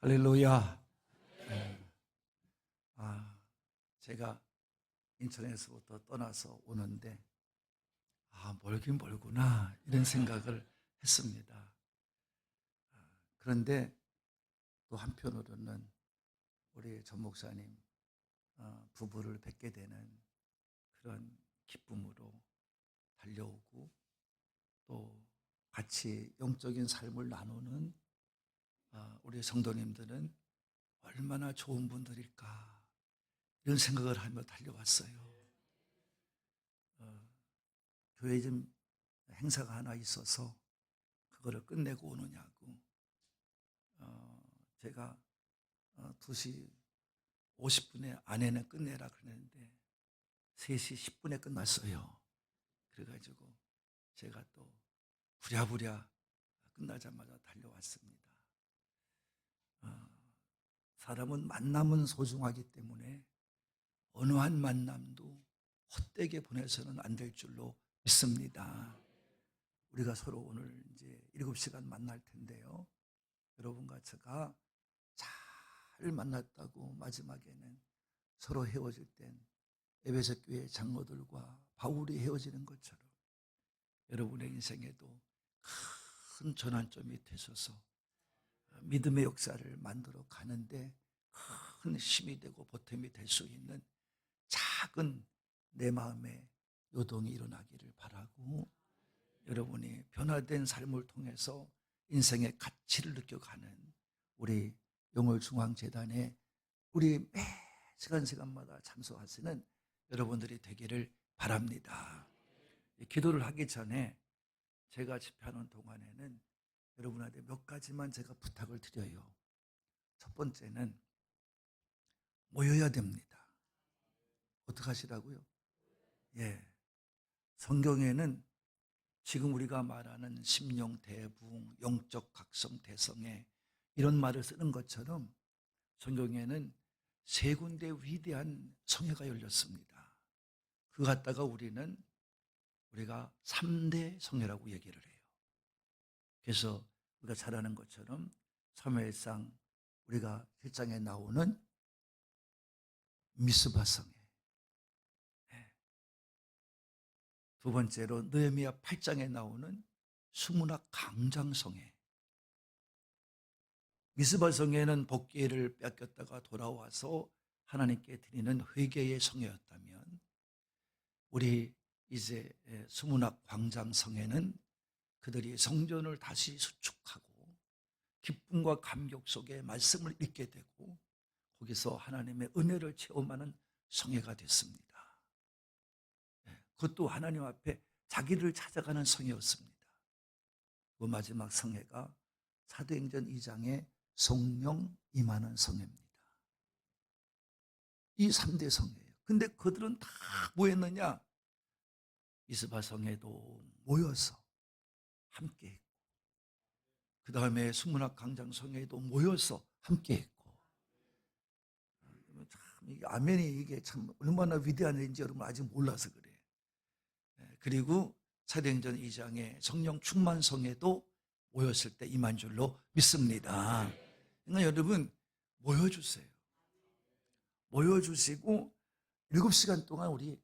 할렐루야. 제가 인천에서부터 떠나서 오는데 멀긴 멀구나 이런 생각을 했습니다. 그런데 또 한편으로는 우리 전 목사님 부부를 뵙게 되는 그런 기쁨으로 달려오고, 또 같이 영적인 삶을 나누는 우리 성도님들은 얼마나 좋은 분들일까 이런 생각을 하며 달려왔어요. 교회에 좀 행사가 하나 있어서 그거를 끝내고 오느냐고. 제가 2시 50분에 아내는 끝내라 그랬는데 3시 10분에 끝났어요. 그래가지고 제가 또 부랴부랴 끝나자마자 달려왔습니다. 사람은 만남은 소중하기 때문에 어느 한 만남도 헛되게 보내서는 안 될 줄로 믿습니다. 우리가 서로 오늘 이제 7시간 만날 텐데요. 여러분과 제가 잘 만났다고 마지막에는 서로 헤어질 땐 에베소 교회 장로들과 바울이 헤어지는 것처럼 여러분의 인생에도 큰 전환점이 되셔서 믿음의 역사를 만들어 가는데 큰 힘이 되고 보탬이 될 수 있는 작은 내 마음의 요동이 일어나기를 바라고, 여러분이 변화된 삶을 통해서 인생의 가치를 느껴가는 우리 영월중앙재단에 우리 매 시간마다 참석하시는 여러분들이 되기를 바랍니다. 기도를 하기 전에 제가 집회하는 동안에는 여러분한테 몇 가지만 제가 부탁을 드려요. 첫 번째는 모여야 됩니다. 어떻게 하시라고요? 성경에는 지금 우리가 말하는 심령 대부흥, 영적 각성 대성회 이런 말을 쓰는 것처럼 성경에는 3군데 위대한 성회가 열렸습니다. 그거 갖다가 우리가 3대 성회라고 얘기를 해요. 그래서 우리가 잘 아는 것처럼 사무엘상 우리가 1장에 나오는 미스바 성회, 두 번째로 느헤미야 8장에 나오는 수문학 강장 성회. 미스바 성회는 복귀를 뺏겼다가 돌아와서 하나님께 드리는 회개의 성회였다면, 우리 이제 수문학 광장 성회는 그들이 성전을 다시 수축하고 기쁨과 감격 속에 말씀을 읽게 되고 거기서 하나님의 은혜를 체험하는 성회가 됐습니다. 그것도 하나님 앞에 자기를 찾아가는 성회였습니다. 그 마지막 성회가 사도행전 2장에 성령 임하는 성회입니다. 이 3대 성회예요. 근데 그들은 다 뭐했느냐? 미스바 성회도 모여서 함께 했고, 그 다음에 수문학 강장 성회도 모여서 함께 했고, 참 이게 아멘이 이게 참 얼마나 위대한 일인지 여러분 아직 몰라서 그래요. 그리고 사도행전 2장에 성령 충만 성회도 모였을 때 임한 줄로 믿습니다. 그러니까 여러분 모여주세요. 모여주시고 7시간 동안 우리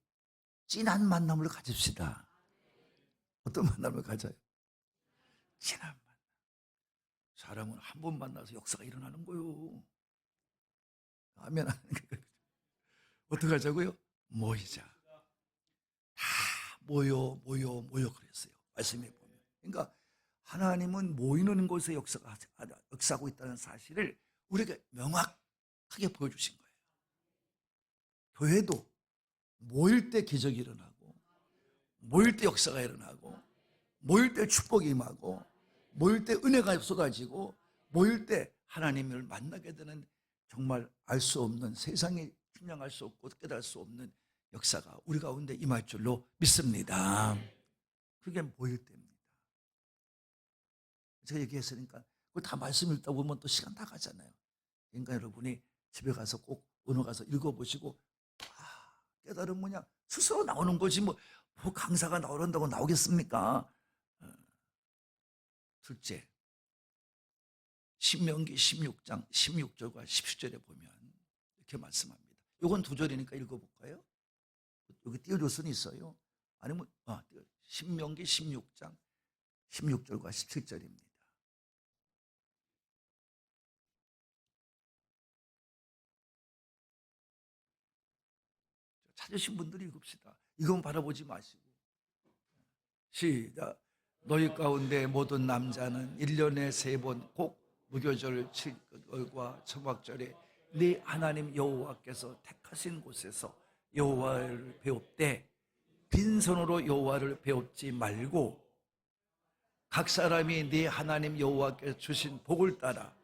진한 만남을 가집시다. 어떤 만남을 가져요? 진한 만남. 사람은 한 번 만나서 역사가 일어나는 거요. 아멘. 어떻게 하자고요? 모이자. 다 모여 그랬어요. 말씀해 보면. 그러니까 하나님은 모이는 곳에 역사하고 있다는 사실을 우리에게 명확하게 보여주신 거예요. 교회도 모일 때 기적이 일어나고, 모일 때 역사가 일어나고, 모일 때 축복이 임하고, 모일 때 은혜가 쏟아지고, 모일 때 하나님을 만나게 되는 정말 알 수 없는, 세상에 측량할 수 없고 깨달을 수 없는 역사가 우리 가운데 임할 줄로 믿습니다. 그게 모일 때입니다. 제가 얘기했으니까 그걸 다 말씀 읽다 보면 또 시간 다 가잖아요. 그러니까 여러분이 집에 가서 꼭 오늘 가서 읽어보시고 깨달은 뭐냐? 스스로 나오는 거지 뭐 강사가 나오란다고 나오겠습니까? 둘째, 신명기 16장 16절과 17절에 보면 이렇게 말씀합니다. 이건 두 절이니까 읽어볼까요? 여기 띄워줄 수는 있어요. 아니면 신명기 16장 16절과 17절입니다. 찾으신 분들이 읽읍시다. 이건 바라보지 마시고. 시작. 너희 가운데 모든 남자는 1년에 3번 꼭 무교절 7월과 청각절에 네 하나님 여호와께서 택하신 곳에서 여호와를 배웁되 빈손으로 여호와를 배웁지 말고 각 사람이 네 하나님 여호와께서 주신 복을 따라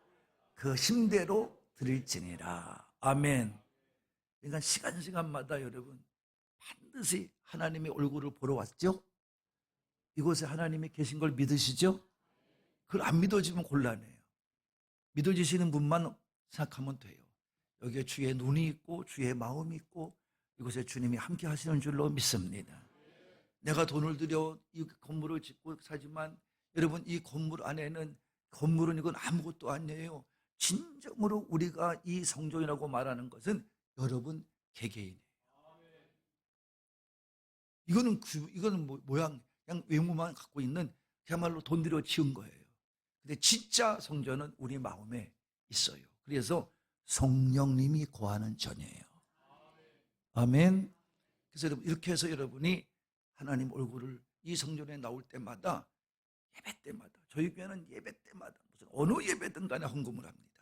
그 힘대로 드릴지니라. 아멘. 그러니까 시간마다 여러분 반드시 하나님의 얼굴을 보러 왔죠? 이곳에 하나님이 계신 걸 믿으시죠? 그걸 안 믿어지면 곤란해요. 믿어지시는 분만 생각하면 돼요. 여기에 주의 눈이 있고 주의 마음이 있고 이곳에 주님이 함께 하시는 줄로 믿습니다. 내가 돈을 들여 이 건물을 짓고 사지만 여러분 이 건물 안에는 건물은 이건 아무것도 아니에요. 진정으로 우리가 이 성전이라고 말하는 것은 여러분 개개인이에요. 이거는 모양 그냥 외모만 갖고 있는 그야말로 돈 들여 지은 거예요. 근데 진짜 성전은 우리 마음에 있어요. 그래서 성령님이 거하는 전이에요. 아멘. 그래서 여러분 이렇게 해서 여러분이 하나님 얼굴을 이 성전에 나올 때마다 예배 때마다 저희 교회는 예배 때마다 무슨 어느 예배든 간에 헌금을 합니다.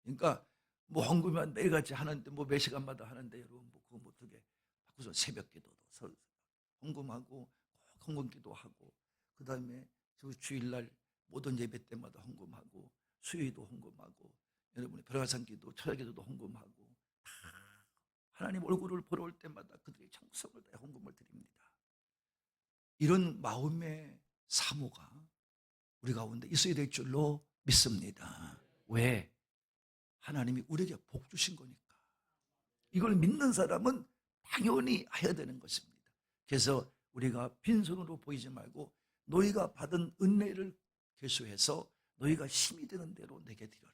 그러니까 뭐 헌금은 매일같이 하는데 뭐 몇 시간마다 하는데 여러분 뭐 그거 못 하게 바꾸서 새벽 기도도 헌금하고 헌금 기도하고 그 다음에 주일날 모든 예배 때마다 헌금하고 수요일도 헌금하고 여러분이 별화상 기도 철야 기도도 헌금하고 다 하나님 얼굴을 보러 올 때마다 그들의 정성을 다해 헌금을 드립니다. 이런 마음의 사모가 우리 가운데 있어야 될 줄로 믿습니다. 왜? 하나님이 우리에게 복 주신 거니까. 이걸 믿는 사람은 당연히 해야 되는 것입니다. 그래서 우리가 빈손으로 보이지 말고 너희가 받은 은혜를 계수해서 너희가 힘이 되는 대로 내게 드려라.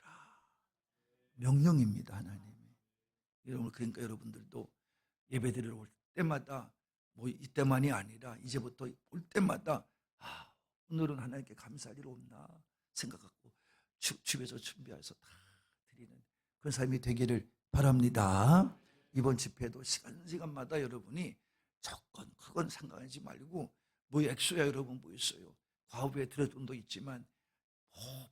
명령입니다, 하나님. 여러분, 그러니까 여러분들도 예배 드리러 올 때마다 뭐 이때만이 아니라 이제부터 올 때마다 오늘은 하나님께 감사할 일 없나 생각하고 집에서 준비해서 다 드리는 그런 삶이 되기를 바랍니다. 이번 집회도 시간마다 여러분이 조건 그건 상관하지 말고 뭐 액수야 여러분 뭐 있어요. 과부에 들을 돈도 있지만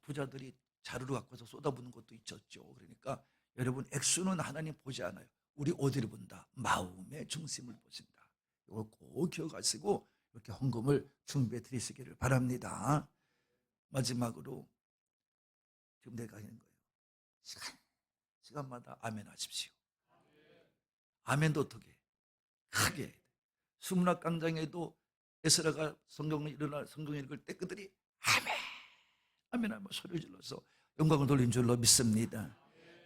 부자들이 자루를 갖고 와서 쏟아붓는 것도 있었죠. 그러니까 여러분 액수는 하나님 보지 않아요. 우리 어디를 본다? 마음의 중심을 보신다. 이걸 꼭 기억하시고 이렇게 헌금을 준비해 드리시기를 바랍니다. 마지막으로 지금 내가 하는 거예요. 시간마다 아멘 하십시오. 아멘도 어떻게 크게 수문학 강장에도 에스라가 성경을 읽을 때 그들이 아멘 아멘 하며 소리 질러서 영광을 돌린 줄로 믿습니다.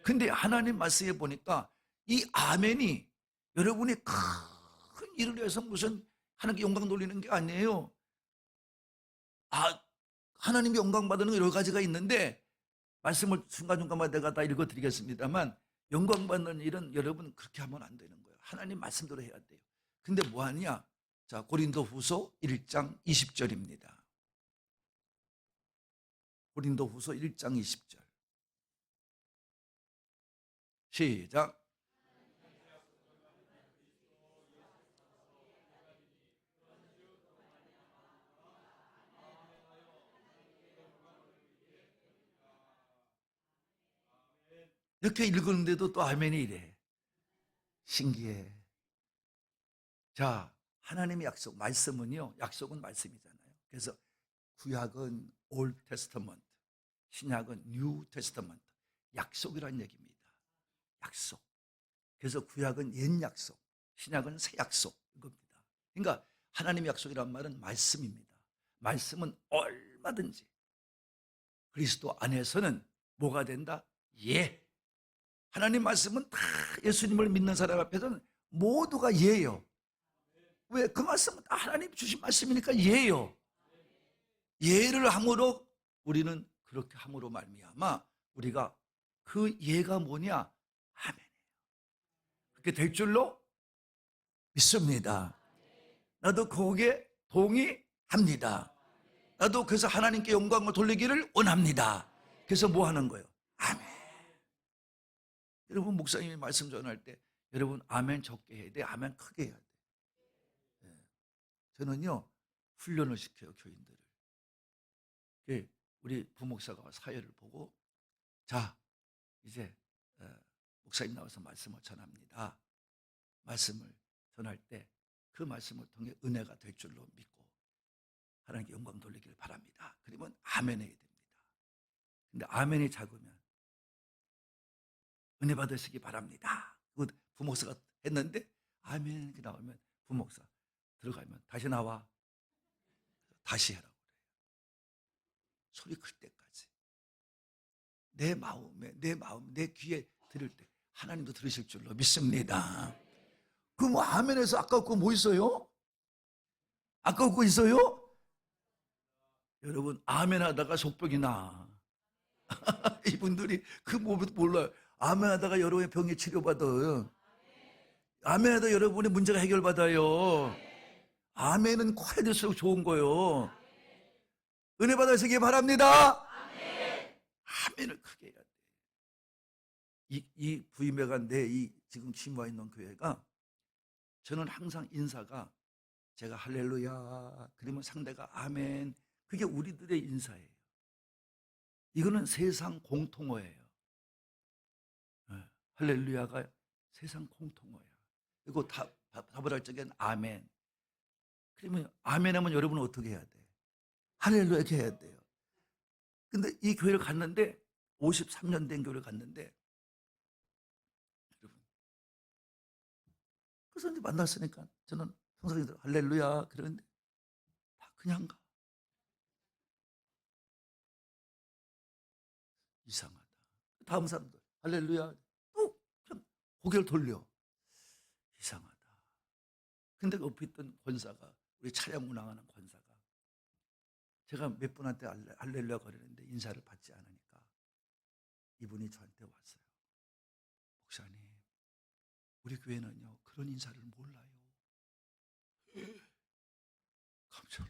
근데 하나님 말씀에 보니까 이 아멘이 여러분이 큰 일을 위해서 무슨 하나님께 영광 돌리는 게 아니에요. 하나님이 영광 받는 여러 가지가 있는데 말씀을 순간순간마다 내가 다 읽어드리겠습니다만 영광 받는 일은 여러분 그렇게 하면 안 되는 거예요. 하나님 말씀대로 해야 돼요. 근데 뭐하냐? 자, 고린도후서 1장 20절입니다. 고린도후서 1장 20절. 시작. 이렇게 읽었는데도 또 아멘이 이래. 신기해. 자, 하나님의 약속, 말씀은요, 약속은 말씀이잖아요. 그래서 구약은 Old Testament, 신약은 New Testament, 약속이란 얘기입니다. 약속. 그래서 구약은 옛 약속, 신약은 새 약속, 이겁니다. 그러니까 하나님의 약속이란 말은 말씀입니다. 말씀은 얼마든지 그리스도 안에서는 뭐가 된다? 예. 하나님 말씀은 다 예수님을 믿는 사람 앞에서는 모두가 예요. 왜? 그 말씀은 다 하나님 주신 말씀이니까 예요. 예를 함으로 우리는 그렇게 함으로 말미암아 우리가 그 예가 뭐냐? 아멘. 그렇게 될 줄로 믿습니다. 나도 거기에 동의합니다. 나도 그래서 하나님께 영광을 돌리기를 원합니다. 그래서 뭐 하는 거예요? 아멘. 여러분, 목사님이 말씀 전할 때 여러분 아멘 적게 해야 돼? 아멘 크게 해야 돼? 저는요 훈련을 시켜요, 교인들을. 우리 부목사가 사회를 보고, 자 이제 목사님 나와서 말씀을 전합니다. 말씀을 전할 때 그 말씀을 통해 은혜가 될 줄로 믿고 하나님께 영광 돌리기를 바랍니다. 그러면 아멘 해야 됩니다. 근데 아멘이 작으면 은혜 받으시기 바랍니다. 그 부목사가 했는데 아멘 이렇게 나오면 부목사 들어가면 다시 나와, 다시 해라고 그래요. 소리 클 때까지 내 마음에, 내 귀에 들을 때 하나님도 들으실 줄로 믿습니다. 그럼 뭐 아멘에서 아까웠고 뭐 있어요? 아까웠고 있어요? 여러분 아멘 하다가 속병이 나. 이분들이 그 뭐부터 몰라요. 아멘 하다가 여러분의 병이 치료받아요. 아멘 하다가 여러분의 문제가 해결받아요. 아멘은 커야 될수록 좋은 거예요. 은혜 받으시기 바랍니다. 아멘을 크게 해야 돼. 이 부임회가 이 지금 심와 있는 교회가, 저는 항상 인사가 제가 할렐루야 그러면 상대가 아멘, 그게 우리들의 인사예요. 이거는 세상 공통어예요. 할렐루야가 세상 공통어예요. 그리고 답을 할 적엔 아멘. 그러면 아멘 하면 여러분은 어떻게 해야 돼? 할렐루야 이렇게 해야 돼요. 근데 이 교회를 갔는데 53년 된 교회를 갔는데, 여러분 그래서 이제 만났으니까 저는 평소에 할렐루야 그러는데 다 그냥 가. 이상하다. 다음 사람들 할렐루야 또 그냥 고개를 돌려. 이상하다. 근데 그 옆에 있던 권사가, 우리 차량 운항하는 권사가, 제가 몇 분한테 할렐루야 거리는데 인사를 받지 않으니까 이분이 저한테 왔어요. 목사님, 우리 교회는요 그런 인사를 몰라요. 깜짝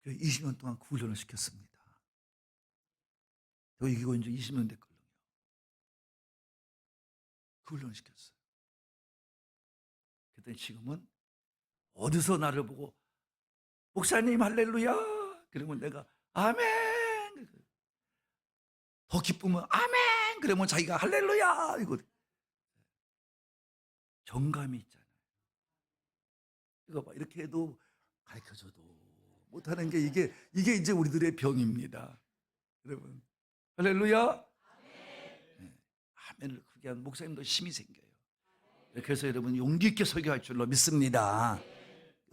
놀랐어요. 20년 동안 그 훈련을 시켰습니다. 이거 이제 20년 됐거든요. 그 훈련을 시켰어요. 그랬더니 지금은 어디서 나를 보고 목사님 할렐루야 그러면 내가 아멘, 더 기쁘면 아멘 그러면 자기가 할렐루야, 이거 정감이 있잖아요. 이거 봐, 이렇게 해도 가르쳐줘도 못하는 게 이게 이제 우리들의 병입니다. 여러분 할렐루야. 네. 아멘을 크게 하면 목사님도 힘이 생겨요. 그래서 여러분 용기 있게 설교할 줄로 믿습니다.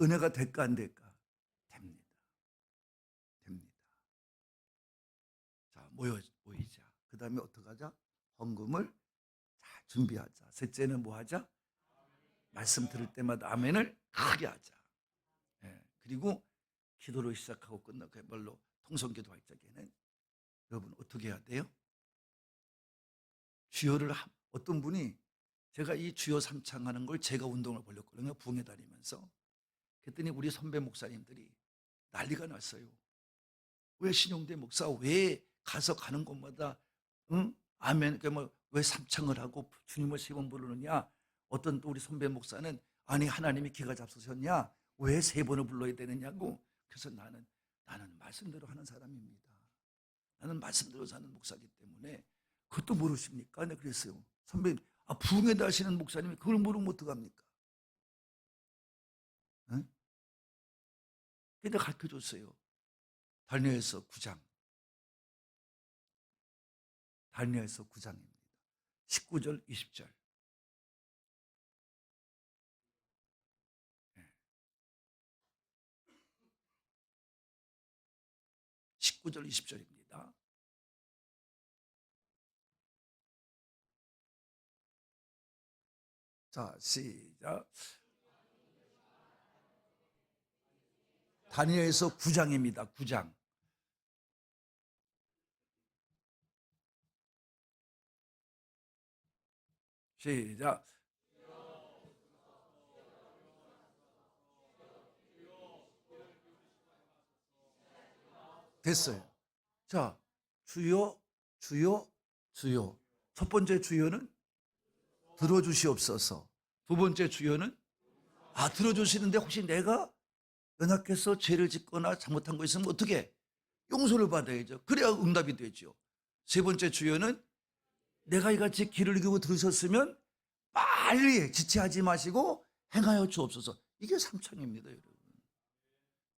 은혜가 될까 안 될까? 됩니다. 자, 모이자. 그 다음에 어떻게 하자? 헌금을 잘 준비하자. 셋째는 뭐 하자? 말씀 들을 때마다 아멘을 크게 하자. 그리고 기도로 시작하고 끝나고 그야말로 통성기도 할 적에는 여러분 어떻게 해야 돼요? 주여를, 어떤 분이 제가 이 주여 삼창하는 걸 제가 운동을 벌렸거든요. 부흥회 다니면서. 그랬더니 우리 선배 목사님들이 난리가 났어요. 왜 신용대 목사 왜 가서 가는 곳마다 아멘 왜 삼창을 하고 주님을 세 번 부르느냐. 어떤 또 우리 선배 목사는 아니 하나님이 기가 잡수셨냐, 왜 세 번을 불러야 되느냐고. 그래서 나는 말씀대로 하는 사람입니다. 나는 말씀대로 사는 목사이기 때문에 그것도 모르십니까? 네, 그랬어요. 선배님, 부흥회 다시는 목사님이 그걸 모르면 어떡합니까? 응? 그래서 가르쳐줬어요. 다니엘서 9장. 다니엘서 9장입니다. 19절, 20절. 19절, 20절입니다. 자, 시작. 다니엘서 9장입니다. 9장. 시작. 됐어요. 자, 주여, 주여, 주여. 첫 번째 주여는 들어주시옵소서. 두 번째 주여는 들어주시는데 혹시 내가 연약해서 죄를 짓거나 잘못한 거 있으면 어떻게? 용서를 받아야죠. 그래야 응답이 되죠. 세 번째 주여는 내가 이같이 길을 이기고 들으셨으면 빨리 지체하지 마시고 행하여 주옵소서. 이게 삼창입니다, 여러분.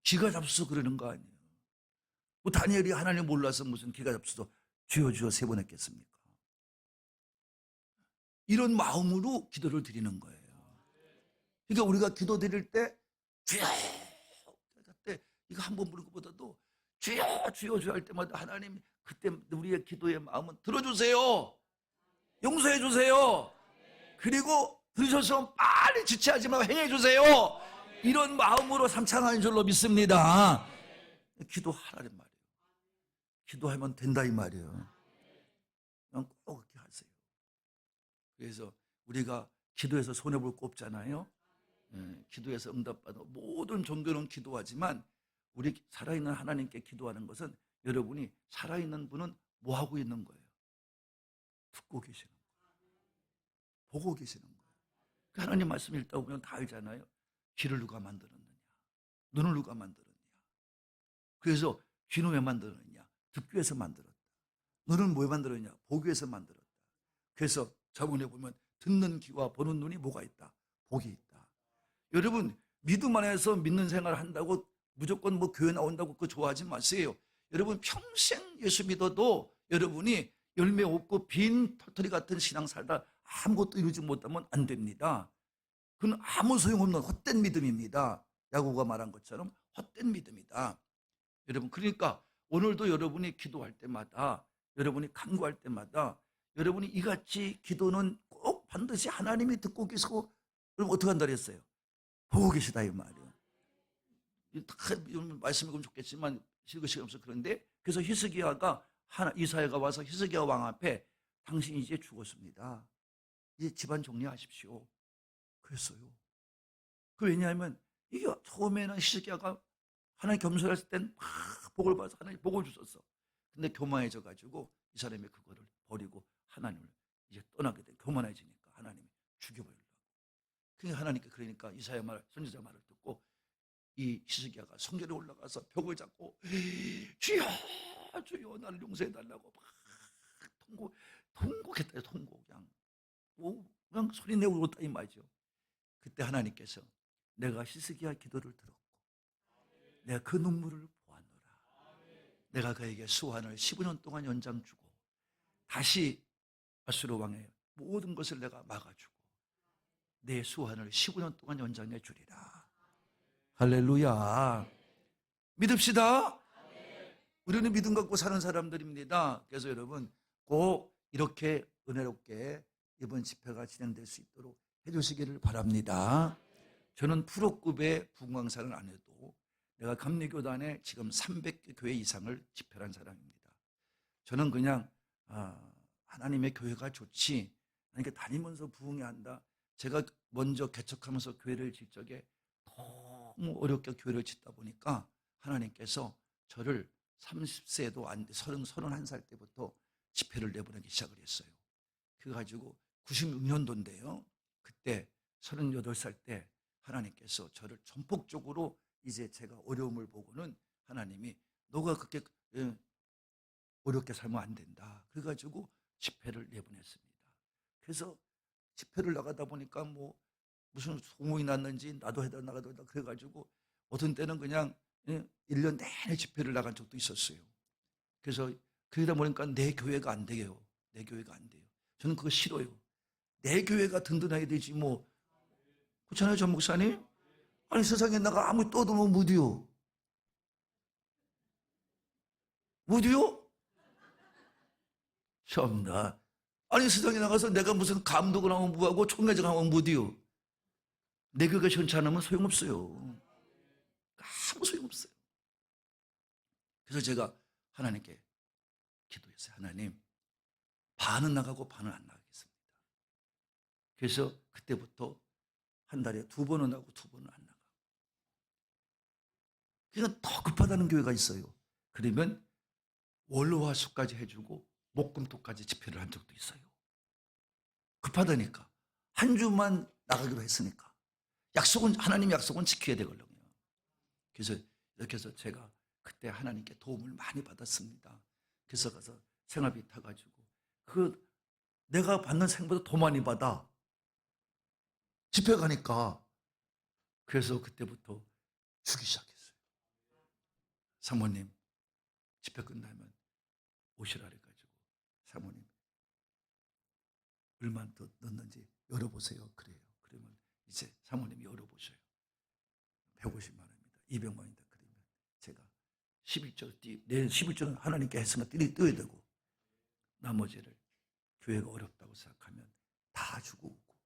기가 잡수서 그러는 거 아니에요. 뭐 다니엘이 하나님 몰라서 무슨 기가 잡수서 주여 주여 세 번 했겠습니까? 이런 마음으로 기도를 드리는 거예요. 그러니까 우리가 기도 드릴 때 주여 그때 이거 한 번 부르는 것보다도 주여 주여 주여 할 때마다 하나님 그때 우리의 기도의 마음은 들어주세요. 용서해 주세요. 그리고 들으셔서 빨리 지체하지 말고 행해 주세요. 이런 마음으로 삼창하는 줄로 믿습니다. 기도하라는 말이에요. 기도하면 된다 이 말이에요. 그냥 꼭 그렇게 하세요. 그래서 우리가 기도해서 손해볼 거 없잖아요. 기도해서 응답받아 모든 종교는 기도하지만 우리 살아있는 하나님께 기도하는 것은 여러분이 살아있는 분은 뭐 하고 있는 거예요? 듣고 계시는 거예요. 보고 계시는 거예요. 하나님 말씀 읽다 보면 다 알잖아요. 귀를 누가 만들었느냐, 눈을 누가 만들었느냐. 그래서 귀는 왜 만들었느냐? 듣기 위해서 만들었다. 눈은 왜 만들었냐? 보기 위해서 만들었다. 그래서 자문에 보면 듣는 귀와 보는 눈이 뭐가 있다? 복이 있다. 여러분 믿음 안에서 믿는 생활을 한다고 무조건 뭐 교회 나온다고 그거 좋아하지 마세요. 여러분 평생 예수 믿어도 여러분이 열매 없고 빈 털터리 같은 신앙 살다 아무것도 이루지 못하면 안 됩니다. 그건 아무 소용없는 헛된 믿음입니다. 야고보가 말한 것처럼 헛된 믿음이다. 여러분 그러니까 오늘도 여러분이 기도할 때마다 여러분이 간구할 때마다 여러분이 이같이 기도는 꼭 반드시 하나님이 듣고 계시고 그럼 어떻게 한다 그랬어요? 보고 계시다 이 말이에요. 말씀이면 좋겠지만 읽을 시간 없어 그런데 그래서 히스기야가 이사야가 와서 히스기야 왕 앞에 당신이 이제 죽었습니다. 이제 집안 정리하십시오. 그랬어요. 왜냐하면 이게 처음에는 히스기야가 하나님 겸손했을 땐 막 복을 받아서 하나님 복을 주셨어. 근데 교만해져 가지고 이 사람이 그거를 버리고 하나님을 이제 떠나게 돼. 교만해지니까 하나님이 죽여버리려고. 그러니까 이사야 말, 선지자 말을 듣고 이 히스기야가 성전에 올라가서 벽을 잡고 주여 주여 나를 용서해달라고 막 통곡했다. 통곡 그냥 소리 내고 울었다 이 말이죠. 그때 하나님께서 내가 히스기야 기도를 들었고 내가 그 눈물을 보았노라. 내가 그에게 수환을 15년 동안 연장 주고 다시 아수르 왕의 모든 것을 내가 막아주고 내 수환을 15년 동안 연장해 주리라. 할렐루야. 믿읍시다. 우리는 믿음 갖고 사는 사람들입니다. 그래서 여러분 꼭 이렇게 은혜롭게 이번 집회가 진행될 수 있도록 해주시기를 바랍니다. 저는 프로급의 부흥강사를 안 해도 내가 감리교단에 지금 300개 교회 이상을 집회한 사람입니다. 저는 그냥 하나님의 교회가 좋지 그러니까 다니면서 부흥해야 한다. 제가 먼저 개척하면서 교회를 질 적에 너무 어렵게 교회를 짓다 보니까 하나님께서 저를 30세도 안 돼 31살 때부터 집회를 내보내기 시작을 했어요. 그래가지고 96년도인데요. 그때 38살 때 하나님께서 저를 전폭적으로 이제 제가 어려움을 보고는 하나님이 너가 그렇게 어렵게 살면 안 된다. 그래가지고 집회를 내보냈습니다. 그래서 집회를 나가다 보니까 뭐 무슨 소문이 났는지 나도 해다 나가도 해다 그래가지고 어떤 때는 그냥 1년 내내 집회를 나간 적도 있었어요. 그래서 그러다 보니까 내 교회가 안 돼요. 내 교회가 안 돼요. 저는 그거 싫어요. 내 교회가 든든해야 되지 뭐. 그렇잖아요 전 목사님? 아니 세상에 나가 아무 떠들면 무디요. 무디요? 참나. 아니 세상에 나가서 내가 무슨 감독을 하면 뭐하고 총회장 하면 무디요. 내 교회가 현찮으면 소용없어요. 아무 소용없어요. 그래서 제가 하나님께 기도했어요. 하나님, 반은 나가고 반은 안 나가겠습니다. 그래서 그때부터 한 달에 2번은 나가고 2번은 안 나가고. 그러니까 더 급하다는 교회가 있어요. 그러면 월화수까지 해주고 목금토까지 집회를 한 적도 있어요. 급하다니까. 한 주만 나가기로 했으니까. 하나님 약속은 지켜야 되거든요. 그래서 이렇게 해서 제가 그때 하나님께 도움을 많이 받았습니다. 그래서 가서 생활비 타가지고 내가 받는 생보다 더 많이 받아. 집회 가니까. 그래서 그때부터 주기 시작했어요. 사모님, 집회 끝나면 오시라 그래가지고 사모님 얼마 더 넣는지 열어보세요. 그래요. 그러면 이제 사모님이 열어보셔요. 150만 원입니다. 200만 원이다. 그러면 제가 11조, 내 11조는 하나님께 했으면 띄어야 되고 나머지를 교회가 어렵다고 생각하면 다 주고 오고,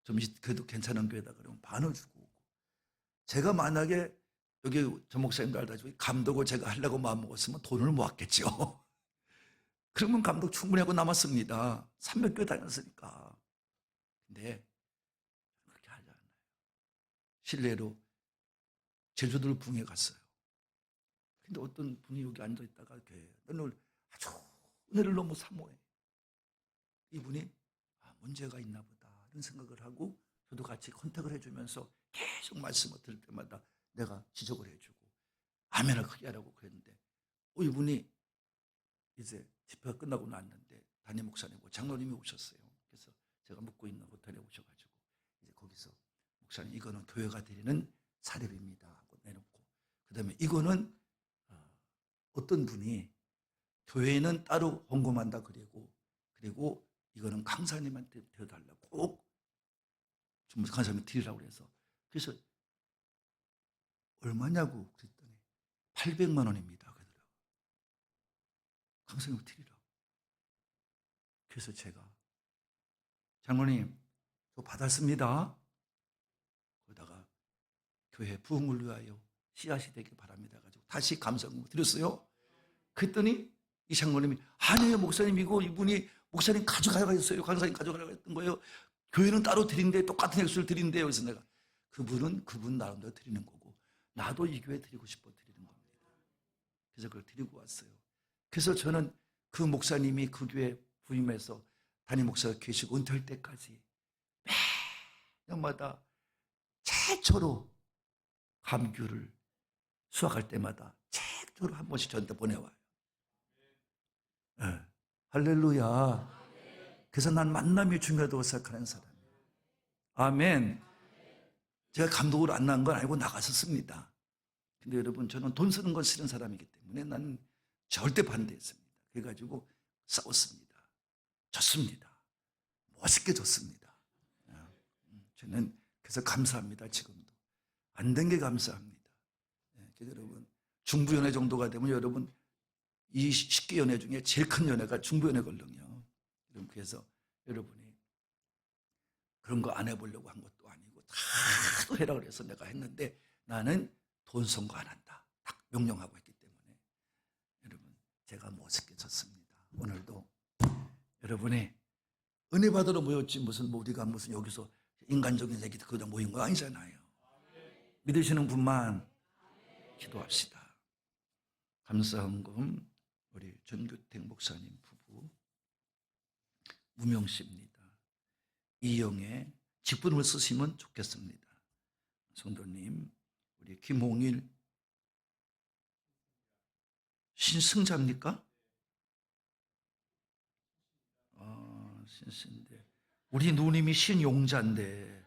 좀 그래도 괜찮은 교회다 그러면 반을 주고 오고. 제가 만약에 여기 저 목사님도 알다시피 감독을 제가 하려고 마음먹었으면 돈을 모았겠죠. 그러면 감독 충분히 하고 남았습니다. 300교회 다녔으니까. 근데 그렇게 하지 않아요. 실례로 제주도를 붕에 갔어요. 근데 어떤 분이 여기 앉아있다가 너는 아주 은혜를 너무 사모해. 이분이 문제가 있나 보다 이런 생각을 하고 저도 같이 컨택을 해주면서 계속 말씀을 들을 때마다 내가 지적을 해주고 아멘을 크게 하라고 그랬는데 이분이 이제 집회가 끝나고 났는데 담임 목사님과 장로님이 오셨어요. 그래서 제가 묵고 있는 호텔에 오셔가지고 이제 거기서 목사님, 이거는 교회가 드리는 사례비입니다 하고 내놓고, 그 다음에 이거는 어떤 분이 교회는 따로 헌금한다 그리고 이거는 강사님한테 드려달라고 꼭 강사님 드리라고 그래서 얼마냐고 그랬더니 800만 원입니다 그러더라고요. 강사님 드리라고. 그래서 제가 장로님 저 받았습니다. 거기다가 교회 부흥을 위하여 씨앗이 되길 바랍니다 가지고 다시 감사금 드렸어요. 그랬더니 이 장로님이 아니에요 목사님, 이분이 목사님 가져가라고 했어요. 강사님 가져가라고 했던 거예요. 교회는 따로 드린대, 똑같은 액수를 드린대요. 그래서 내가 그분은 그분 나름대로 드리는 거고 나도 이 교회 드리고 싶어 드리는 겁니다. 그래서 그걸 드리고 왔어요. 그래서 저는 그 목사님이 그 교회 부임해서 담임 목사가 계시고 은퇴할 때까지 매년마다 최초로 감귤을 수확할 때마다 최초로 한 번씩 저한테 보내와요. 네. 할렐루야. 그래서 난 만남이 중요하다고 생각하는 사람이에요. 아멘. 제가 감독으로 안 나간 건 알고 나갔었습니다. 근데 여러분, 저는 돈 쓰는 건 싫은 사람이기 때문에 나는 절대 반대했습니다. 그래가지고 싸웠습니다. 졌습니다. 멋있게 졌습니다. 저는 그래서 감사합니다. 지금도 안 된 게 감사합니다. 여러분, 중부연애 정도가 되면 여러분 이 10개 연애 중에 제일 큰 연애가 중부연애거든요. 그래서 여러분이 그런 거 안 해보려고 한 것도 아니고 다도 해라 그래서 내가 했는데 나는 돈 선거 안 한다 딱 명령하고 했기 때문에 여러분 제가 멋있게 졌습니다. 오늘도 여러분이 은혜 받으러 모였지 무슨 우리가 무슨 여기서 인간적인 얘기 그냥 모인 거 아니잖아요. 믿으시는 분만 기도합시다. 감사헌금 우리 전규택 목사님 부부 무명씨입니다. 이영애 직분을 쓰시면 좋겠습니다. 성도님, 우리 김홍일 신승자입니까? 신승인데 우리 누님이 신용자인데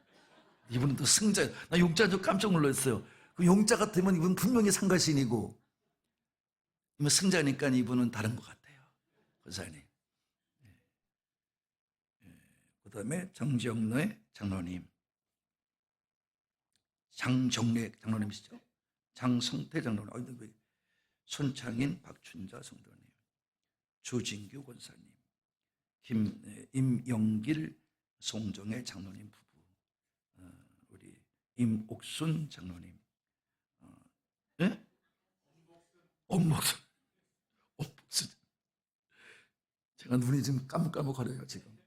이분은 또 승자. 나 용자 좀 깜짝 놀랐어요. 그 용자 같으면 이분 분명히 상가신이고 승자니까 이분은 다른 것 같아요. 권사님. 그 다음에 정정래 장로님, 장정래 장로님이시죠? 장성태 장로님, 손창인 박춘자 성도님, 주진규 권사님, 임영길 송정의 장로님 부부, 우리 임옥순 장로님, 예? 온목순. 온목순. 제가 눈이 지금 까뭇까뭇거려요 지금.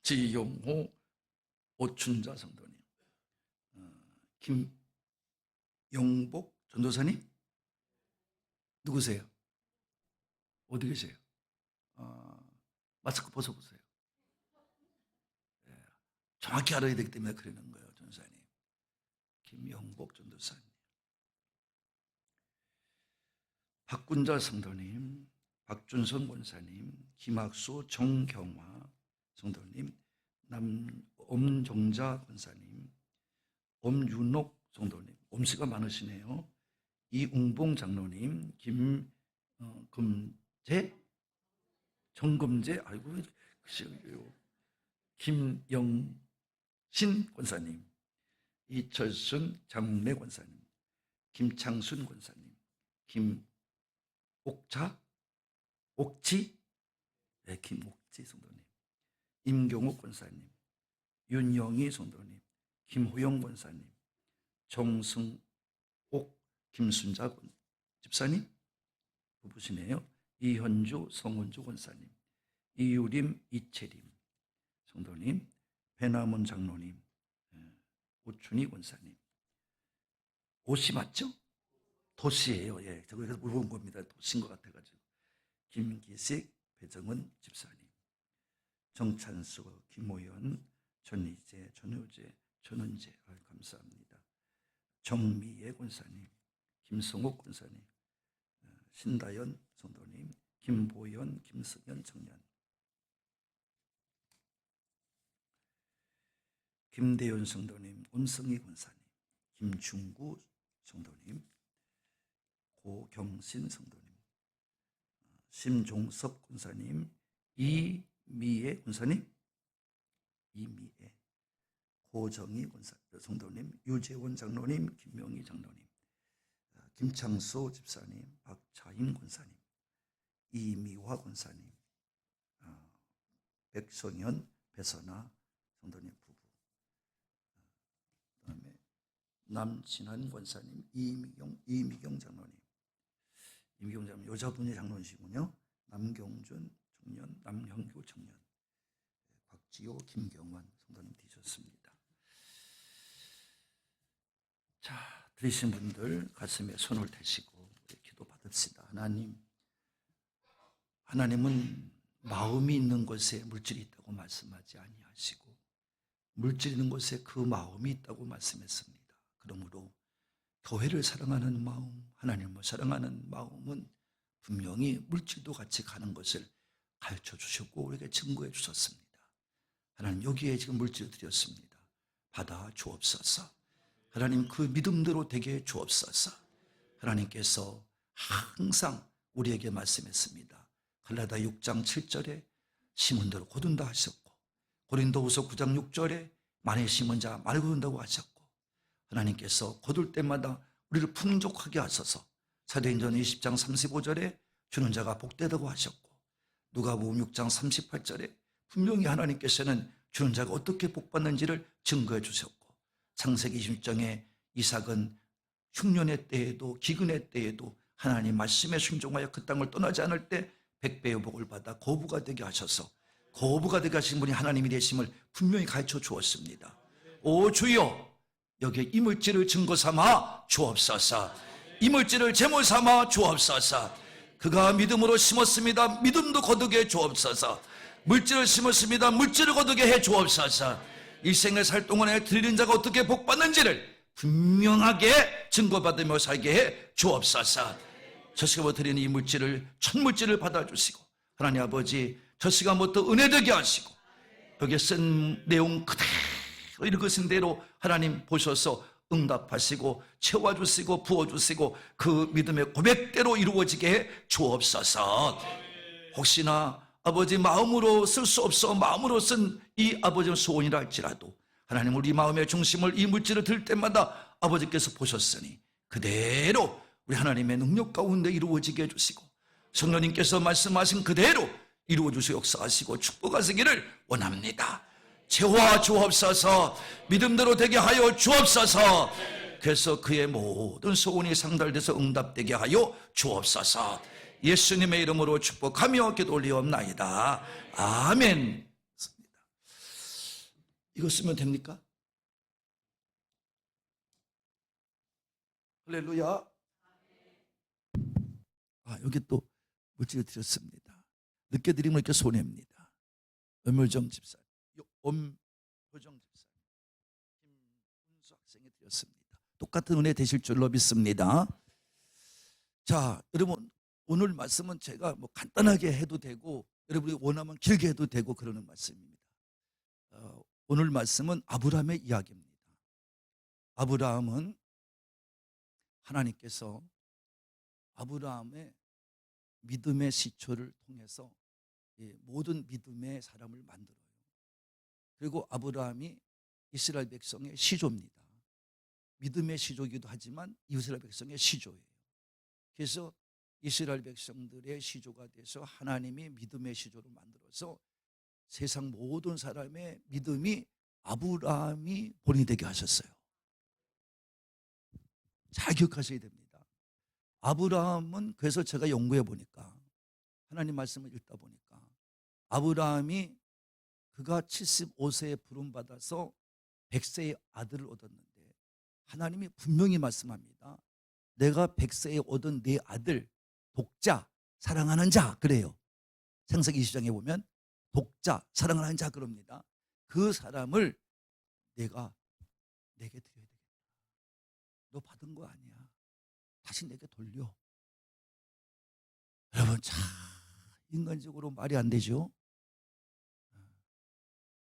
지용호 오춘자 성도님, 김용복 전도사님 누구세요? 어디 계세요? 마스크 벗어보세요. 네, 정확히 알아야 되기 때문에 그러는 거예요. 전도사님 김용복 전도사님, 박군자 성도님, 박준성 권사님, 김학수 정경화 성도님, 엄종자 권사님, 엄윤옥 성도님, 엄씨가 많으시네요. 이웅봉 장로님, 김금재, 정금재, 아이고 글쎄요, 김영신 권사님, 이철순 장례 권사님, 김창순 권사님, 옥지, 네, 김옥지 성도님, 임경욱 권사님, 윤영희 성도님, 김호영 권사님, 정승옥, 김순자 집사님 부부시네요. 이현주, 성은주 권사님, 이유림, 이채림 성도님, 배남원 장로님, 오춘희 권사님. 옷이 맞죠? 도시예요. 예, 저거 물어본 겁니다. 도시인 것 같아가지고. 김기식, 배정은 집사님, 정찬수, 김호연, 전희재, 전효재, 전은재, 감사합니다. 정미애 권사님, 김성옥 권사님, 신다연 성도님, 김보연, 김승현 청년, 김대현 성도님, 온성희 권사님, 김중구 성도님, 고경신 성도님, 심종섭 권사님, 이미애 권사님, 이미애, 고정희 성도님, 유재원 장로님, 김명희 장로님, 김창수 집사님, 박차임 권사님, 이미화 권사님, 백성현, 배선아 성도님 부부, 그다음에 남진환 권사님, 이미경 장로님, 이미경 장로님 여자분이 장로님이시군요. 남경준 청년, 남형규 청년, 박지호, 김경환 성도님 되셨습니다. 자, 들으신 분들 가슴에 손을 대시고 기도 받읍시다. 하나님은 마음이 있는 곳에 물질이 있다고 말씀하지 아니하시고 물질이 있는 곳에 그 마음이 있다고 말씀했습니다. 그러므로 교회를 사랑하는 마음, 하나님을 사랑하는 마음은 분명히 물질도 같이 가는 것을 가르쳐 주셨고 우리에게 증거해 주셨습니다. 하나님, 여기에 지금 물질을 드렸습니다. 받아 주옵소서. 하나님, 그 믿음대로 되게 해 주옵소서. 하나님께서 항상 우리에게 말씀했습니다. 갈라디아 6장 7절에 심은 대로 거둔다 하셨고, 고린도후서 9장 6절에 많이 심은 자 많이 거둔다고 하셨고, 하나님께서 거둘 때마다 우리를 풍족하게 하셔서 사도행전 20장 35절에 주는 자가 복되다고 하셨고, 누가복음 6장 38절에 분명히 하나님께서는 주는 자가 어떻게 복받는지를 증거해 주셨고, 창세기 20장에 이삭은 흉년의 때에도 기근의 때에도 하나님 말씀에 순종하여 그 땅을 떠나지 않을 때 100배의 복을 받아 거부가 되게 하셔서 거부가 되게 하신 분이 하나님이 되심을 분명히 가르쳐 주었습니다. 오 주여, 여기에 이물질을 증거 삼아 주옵소서. 이물질을 제물 삼아 주옵소서. 그가 믿음으로 심었습니다. 믿음도 거두게 주옵소서. 물질을 심었습니다. 물질을 거두게 해 주옵소서. 일생을 살 동안에 드리는 자가 어떻게 복받는지를 분명하게 증거받으며 살게 해 주옵소서. 저 시간부터 드리는 이 물질을 천물질을 받아주시고, 하나님 아버지 저 시간부터 은혜되게 하시고, 여기에 쓴 내용 그대로 읽으신 대로 하나님 보셔서 응답하시고 채워주시고 부어주시고 그 믿음의 고백대로 이루어지게 해 주옵소서. 혹시나 아버지 마음으로 쓸 수 없어 마음으로 쓴 이 아버지의 소원이라 할지라도 하나님, 우리 마음의 중심을 이 물질을 들 때마다 아버지께서 보셨으니 그대로 우리 하나님의 능력 가운데 이루어지게 해주시고, 성령님께서 말씀하신 그대로 이루어주시고 역사하시고 축복하시기를 원합니다. 채워 주옵소서. 믿음대로 되게 하여 주옵소서. 그래서 그의 모든 소원이 상달돼서 응답되게 하여 주옵소서. 예수님의 이름으로 축복하며 기도 올리옵나이다. 아멘. 이거 쓰면 됩니까? 할렐루야. 여기 또 물질을 드렸습니다. 늦게 드리면 이렇게 손해입니다. 엄효정 집사, 엄효정 집사, 김훈수 학생이 드렸습니다. 똑같은 은혜 되실 줄로 믿습니다. 자, 여러분 오늘 말씀은 제가 뭐 간단하게 해도 되고 여러분이 원하면 길게 해도 되고 그러는 말씀입니다. 오늘 말씀은 아브라함의 이야기입니다. 아브라함은 하나님께서 아브라함의 믿음의 시초를 통해서 모든 믿음의 사람을 만들어요. 그리고 아브라함이 이스라엘 백성의 시조입니다. 믿음의 시조이기도 하지만 이스라엘 백성의 시조예요. 그래서 이스라엘 백성들의 시조가 돼서 하나님이 믿음의 시조로 만들어서 세상 모든 사람의 믿음이 아브라함이 본이 되게 하셨어요. 잘 기억하셔야 됩니다. 아브라함은 그래서 제가 연구해 보니까 하나님 말씀을 읽다 보니까 아브라함이 그가 75세에 부름받아서 100세의 아들을 얻었는데 하나님이 분명히 말씀합니다. 내가 100세에 얻은 네 아들 독자 사랑하는 자 그래요. 창세기 20장에 보면 독자 사랑하는 자 그럽니다. 그 사람을 내가 내게 드려야 되겠다. 너 받은 거 아니야. 다시 내게 돌려. 여러분 참 인간적으로 말이 안 되죠.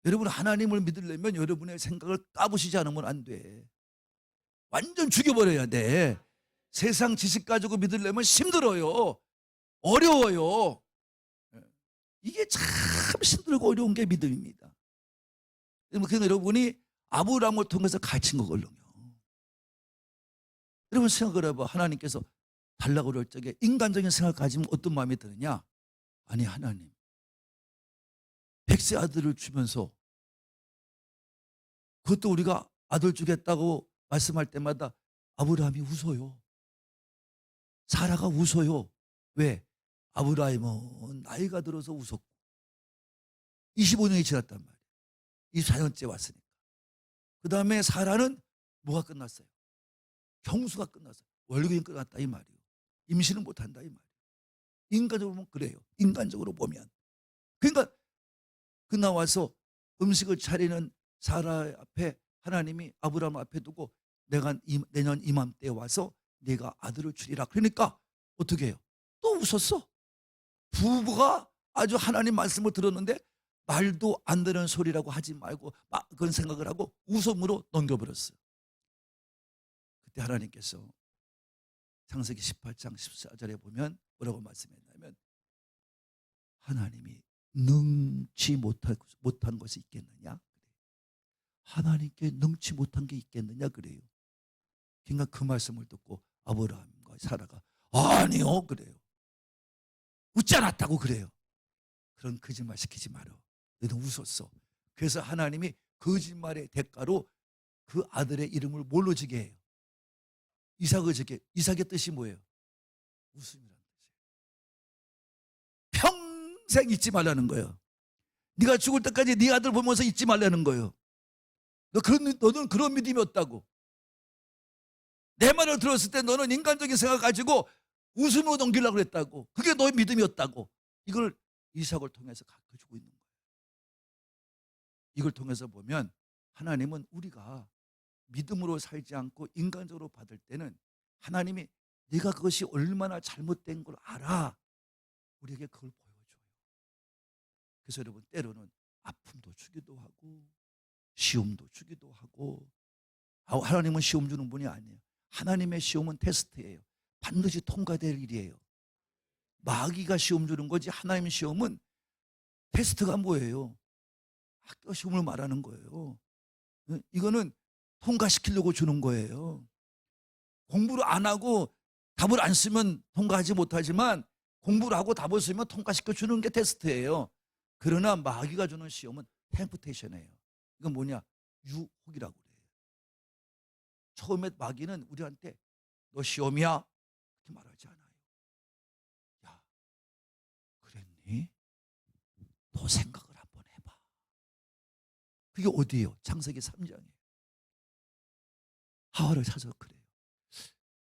여러분 하나님을 믿으려면 여러분의 생각을 까부시지 않으면 안 돼. 완전 죽여버려야 돼. 세상 지식 가지고 믿으려면 힘들어요. 어려워요. 이게 참 힘들고 어려운 게 믿음입니다. 그래서 여러분이 아브라함을 통해서 가르친 거거든요. 여러분 생각을 해봐. 하나님께서 달라고 그럴 적에 인간적인 생각 가지면 어떤 마음이 드느냐? 아니 하나님 100세 아들을 주면서 그것도 우리가 아들 주겠다고 말씀할 때마다 아브라함이 웃어요. 사라가 웃어요. 왜? 아브라함은 나이가 들어서 웃었고 25년이 지났단 말이에요. 24년째 왔으니까. 그 다음에 사라는 뭐가 끝났어요? 경수가 끝났어요. 월급이 끝났다 이 말이에요. 임신은 못한다 이 말이에요. 인간적으로 보면 그래요. 인간적으로 보면. 그러니까 그 나와서 음식을 차리는 사라 앞에 하나님이 아브라함 앞에 두고 내가 내년 이맘때에 와서 네가 아들을 주리라. 그러니까 어떻게 해요? 또 웃었어. 부부가 아주 하나님 말씀을 들었는데 말도 안 되는 소리라고 하지 말고 그런 생각을 하고 웃음으로 넘겨버렸어요. 그때 하나님께서 창세기 18장 14절에 보면 뭐라고 말씀했냐면 하나님이 능치 못한 것이 있겠느냐? 하나님께 능치 못한 게 있겠느냐 그래요. 그러니까 그 말씀을 듣고 아브라함과 사라가 아니요 그래요. 웃지 않았다고 그래요. 그런 거짓말 시키지 마라. 너는 웃었어. 그래서 하나님이 거짓말의 대가로 그 아들의 이름을 뭘로 지게 해요? 이삭을 지게. 이삭의 뜻이 뭐예요? 웃음이라는 뜻이에요. 평생 잊지 말라는 거예요. 네가 죽을 때까지 네 아들 보면서 잊지 말라는 거예요. 너는 그런 믿음이 없다고. 내 말을 들었을 때 너는 인간적인 생각 가지고 웃음으로 넘기려고 했다고. 그게 너의 믿음이었다고. 이걸 이삭을 통해서 가르쳐주고 있는 거예요. 이걸 통해서 보면 하나님은 우리가 믿음으로 살지 않고 인간적으로 받을 때는 하나님이 네가 그것이 얼마나 잘못된 걸 알아. 우리에게 그걸 보여줘요. 그래서 여러분 때로는 아픔도 주기도 하고 시험도 주기도 하고 하나님은 시험 주는 분이 아니에요. 하나님의 시험은 테스트예요. 반드시 통과될 일이에요. 마귀가 시험 주는 거지 하나님의 시험은 테스트가 뭐예요? 학교 시험을 말하는 거예요. 이거는 통과시키려고 주는 거예요. 공부를 안 하고 답을 안 쓰면 통과하지 못하지만 공부를 하고 답을 쓰면 통과시켜 주는 게 테스트예요. 그러나 마귀가 주는 시험은 템프테이션이에요. 이건 뭐냐? 유혹이라고 그래요. 처음에 마귀는 우리한테 너 시험이야 그렇게 말하지 않아요. 야, 그랬니? 너 생각을 한번 해봐. 그게 어디예요? 창세기 3장이에요. 하와를 찾아서 그래요.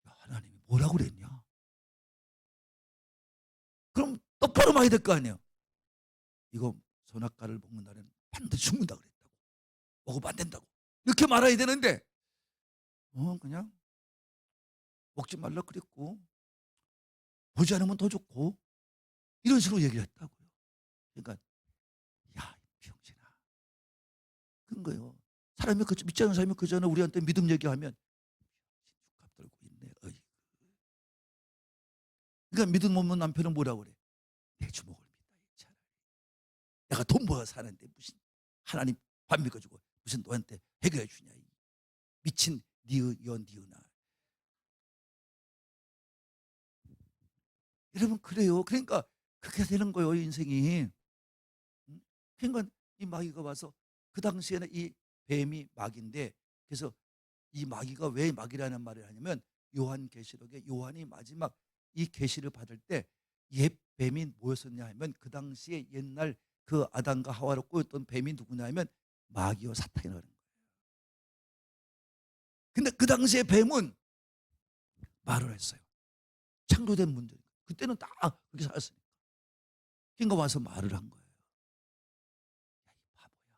야, 하나님이 뭐라고 그랬냐? 그럼 똑바로 말해야 될 거 아니에요. 이거 선악과를 먹는 날에는 반드시 죽는다 그랬다고. 먹으면 안 된다고. 이렇게 말해야 되는데 그냥 먹지 말라 그랬고 보지 않으면 더 좋고 이런 식으로 얘기를 했다고요. 그러니까 야, 병신아. 그런 거예요. 사람이 믿지 않는 사람이 그 전에 우리한테 믿음 얘기하면 죽값 들고 있네. 어이. 그러니까 믿음 없는 남편은 뭐라고 그래? 내 주먹을 믿다. 내가 돈 벌어 사는데 무슨 하나님 밥 먹여주고 무슨 너한테 해결해 주냐. 미친 니은아. 여러분 그래요. 그러니까 그렇게 되는 거예요 인생이. 그러니까 이 마귀가 와서 그 당시에는 이 뱀이 마귀인데 그래서 이 마귀가 왜 마귀라는 말을 하냐면 요한계시록에 요한이 마지막 이 계시를 받을 때 옛 뱀이 뭐였었냐 하면 그 당시에 옛날 그 아담과 하와를 꼬였던 뱀이 누구냐 하면 마귀와 사탄이라는 거예요. 근데 그 당시에 뱀은 말을 했어요. 창조된 문제. 그때는 다 그렇게 살았으니까. 그러니까 와서 말을 한 거예요. 야, 이 바보야.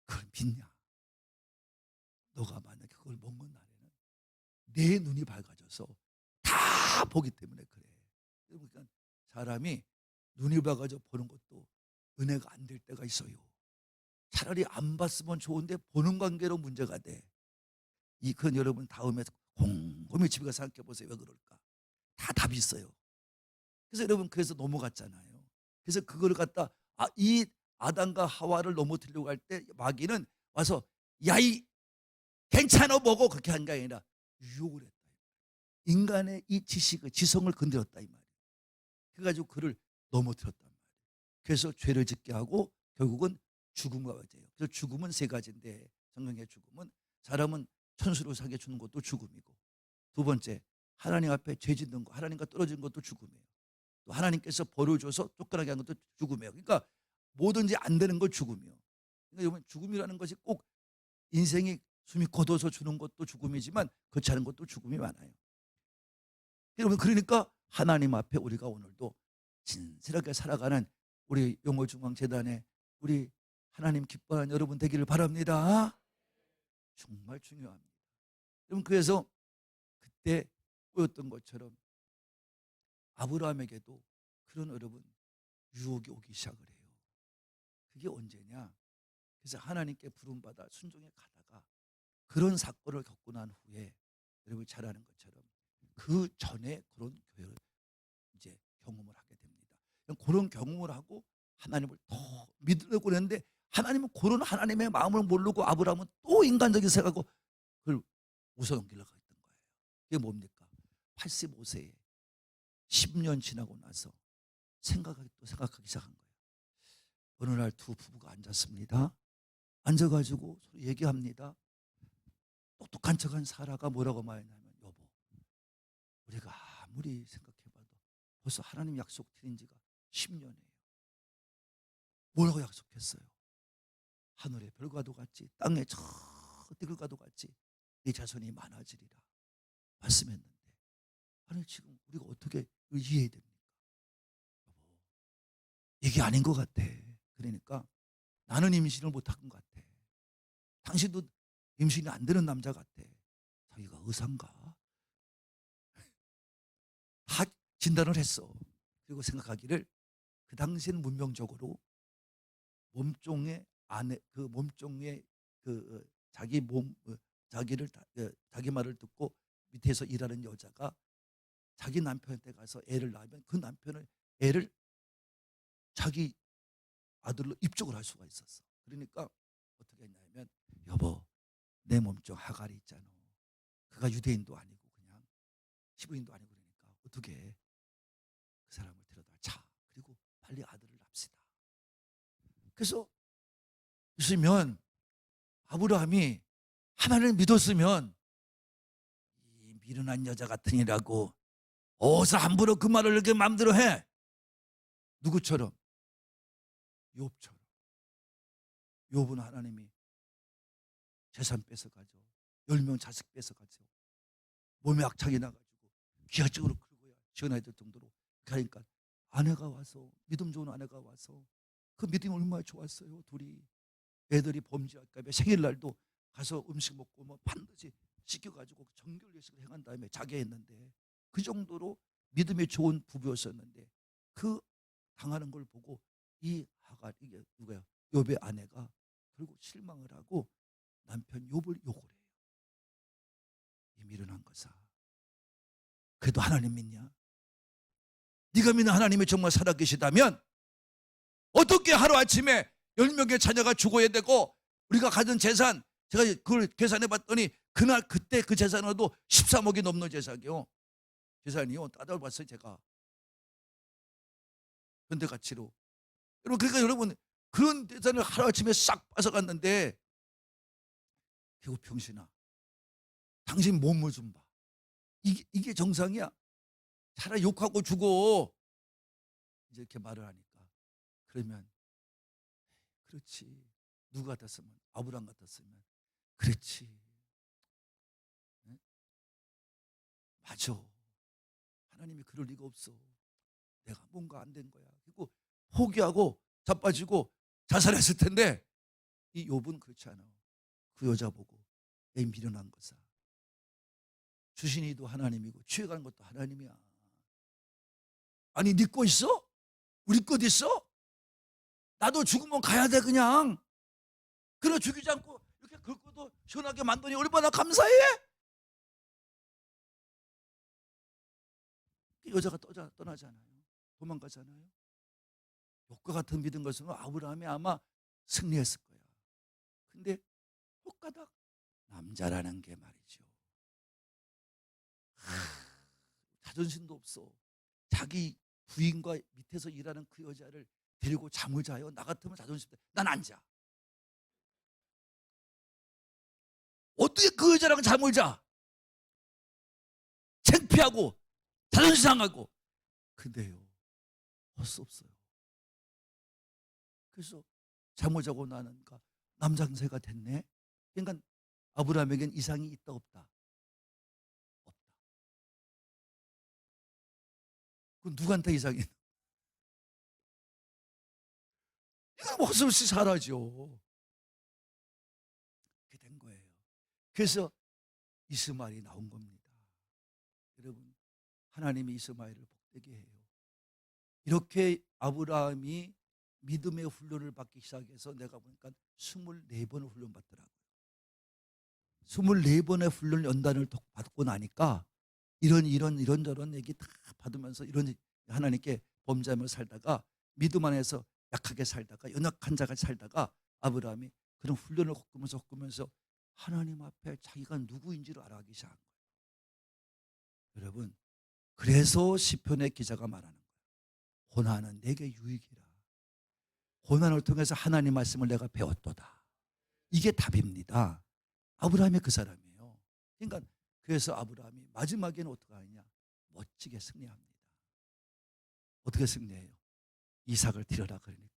그걸 믿냐? 너가 만약에 그걸 먹는 날에는 내 눈이 밝아져서 다 보기 때문에 그래. 그러니까 사람이 눈이 밝아져 보는 것도 은혜가 안 될 때가 있어요. 차라리 안 봤으면 좋은데 보는 관계로 문제가 돼. 그건 여러분 다음에 곰곰이 집에 가서 생각해 보세요. 왜 그럴까? 다 답이 있어요. 그래서 여러분 그래서 넘어갔잖아요. 그래서 그걸 갖다 이 아담과 하와를 넘어뜨리려고 할 때 마귀는 와서 야이 괜찮아 먹어 그렇게 한 게 아니라 유혹을 했다. 인간의 이 지식을 지성을 건드렸다 이 말이에요. 그래가지고 그를 넘어뜨렸단 말이에요. 그래서 죄를 짓게 하고 결국은 죽음과 맞아요. 그래서 죽음은 세 가지인데 성경의 죽음은 사람은 천수로 사게 주는 것도 죽음이고 두 번째 하나님 앞에 죄 짓는 거 하나님과 떨어지는 것도 죽음이에요. 또 하나님께서 벌을 줘서 쫓겨나게 한 것도 죽음이에요. 그러니까 뭐든지 안 되는 건 죽음이에요. 그러니까 여러분 죽음이라는 것이 꼭 인생이 숨이 걷어서 주는 것도 죽음이지만 그렇지 않은 것도 죽음이 많아요. 여러분 그러니까 하나님 앞에 우리가 오늘도 진실하게 살아가는 우리 용호중앙재단에 우리 하나님 기뻐하는 여러분 되기를 바랍니다. 정말 중요합니다. 여러분 그래서 그때 보였던 것처럼 아브라함에게도 그런 여러분 유혹이 오기 시작을 해요. 그게 언제냐? 그래서 하나님께 부름받아 순종해 가다가 그런 사건을 겪고 난 후에 여러분이 잘 아는 것처럼 그 전에 그런 교회를 이제 경험을 하게 됩니다. 그런 경험을 하고 하나님을 더 믿으려고 했는데 하나님은 그런 하나님의 마음을 모르고 아브라함은 또 인간적인 생각하고 그걸 웃어넘기려고 했던 거예요. 그게 뭡니까? 85세에 10년 지나고 나서 생각하기 시작한 거예요. 어느 날 두 부부가 앉았습니다. 앉아가지고 서로 얘기합니다. 똑똑한 척한 사라가 뭐라고 말했냐면 여보 우리가 아무리 생각해봐도 벌써 하나님 약속 드린 지가 10년이에요. 뭐라고 약속했어요? 하늘의 별과도 같이 땅의 저 띠글과도 같이 이 자손이 많아지리라 말씀했는데 아니 지금 우리가 어떻게 이해해야 됩니까? 여보 이게 아닌 것 같아. 그러니까 나는 임신을 못한 것 같아. 당신도 임신이 안 되는 남자 같아. 자기가 의사인가? 다 진단을 했어. 그리고 생각하기를 그 당시에는 문명적으로 몸종의 안에 그 몸종의 그 자기 몸 자기를 자기 말을 듣고 밑에서 일하는 여자가 자기 남편한테 가서 애를 낳으면 그 남편을 애를 자기 아들로 입적을 할 수가 있었어. 그러니까 어떻게 했냐면 여보 내 몸종 하갈이 있잖아. 그가 유대인도 아니고 그냥 히브리인도 아니고 그러니까 어떻게 해? 그 사람을 데려다 자 그리고 빨리 아들을 낳읍시다. 그래서 있으면 아브라함이 하나님을 믿었으면 미련한 여자 같으니라고 어서 함부로 그 말을 이렇게 마음대로 해. 누구처럼? 욥처럼. 욥은 하나님이 재산 뺏어가죠. 10명 자식 뺏어가죠. 몸에 악착이 나가지고 기하적으로 긁어야 시원해야 될 정도로. 그러니까 아내가 와서, 믿음 좋은 아내가 와서, 그 믿음이 얼마나 좋았어요. 둘이 애들이 범죄할까 봐 생일날도 가서 음식 먹고 뭐 반드시 시켜가지고 정결 예식을 행한 다음에 자게 했는데, 그 정도로 믿음이 좋은 부부였었는데, 그 당하는 걸 보고 이 하갈, 이게 누가요? 욥의 아내가 결국 실망을 하고 남편 욥을 욕을 해요. 이 미련한 것아, 그래도 하나님 믿냐? 네가 믿는 하나님이 정말 살아계시다면 어떻게 하루아침에 10명의 자녀가 죽어야 되고, 우리가 가진 재산, 제가 그걸 계산해 봤더니 그날 그때 그 재산으로도 13억이 넘는 재산이요. 재산이요. 따져봤어요 제가. 현대 가치로. 여러분, 그러니까 여러분, 그런 재산을 하루아침에 싹 뺏어갔는데, 결국 병신아, 당신 몸을 좀 봐. 이게 정상이야? 차라리 욕하고 죽어. 이제 이렇게 말을 하니까, 그러면 그렇지. 누가 같았으면, 아브라함 같았으면 그렇지. 응? 맞아. 하나님이 그럴 리가 없어. 내가 뭔가 안 된 거야. 그리고 포기하고 자빠지고 자살했을 텐데, 이 욥은 그렇지 않아. 그 여자 보고 애 미련한 것아. 주신이도 하나님이고 취해가는 것도 하나님이야. 아니 네 거 있어? 우리 것 있어? 나도 죽으면 가야 돼 그냥. 그래 죽이지 않고 이렇게 긁고도 시원하게 만드니 얼마나 감사해? 여자가 떠나잖아요. 도망가잖아요. 욕과 같은 믿음 것은 아브라함이 아마 승리했을 거야. 근데 혹가닥 남자라는 게 말이죠. 자존심도 없어. 자기 부인과 밑에서 일하는 그 여자를 데리고 잠을 자요. 나 같으면 자존심, 난 안 자. 어떻게 그 여자랑 잠을 자? 창피하고 자존심 상하고. 근데요, 할 수 없어요. 그래서 잠을 자고 나니까 남장새가 됐네. 그러니까 아브라함에겐 이상이 있다 없다? 없다. 그럼 누구한테 이상이 있나? 이건 할 수 없이 살아죠. 그렇게 된 거예요. 그래서 이스마엘이 나온 겁니다. 여러분, 하나님이 이스마엘을 복되게 해요. 이렇게 아브라함이 믿음의 훈련을 받기 시작해서 내가 보니까 24번을 훈련받더라고요. 24번의 훈련 연단을 받고 나니까 이런저런 얘기 다 받으면서 이런 하나님께 범죄하며 살다가, 믿음 안에서 약하게 살다가, 연약한 자가 살다가, 아브라함이 그런 훈련을 겪으면서 하나님 앞에 자기가 누구인지를 알아가기 시작한 거예요. 여러분, 그래서 시편의 기자가 말하는 거예요. 고난은 내게 유익이라. 고난을 통해서 하나님 말씀을 내가 배웠도다. 이게 답입니다. 아브라함이 그 사람이에요. 그러니까 그래서 아브라함이 마지막에는 어떻게 하느냐? 멋지게 승리합니다. 어떻게 승리해요? 이삭을 드려라 그러니까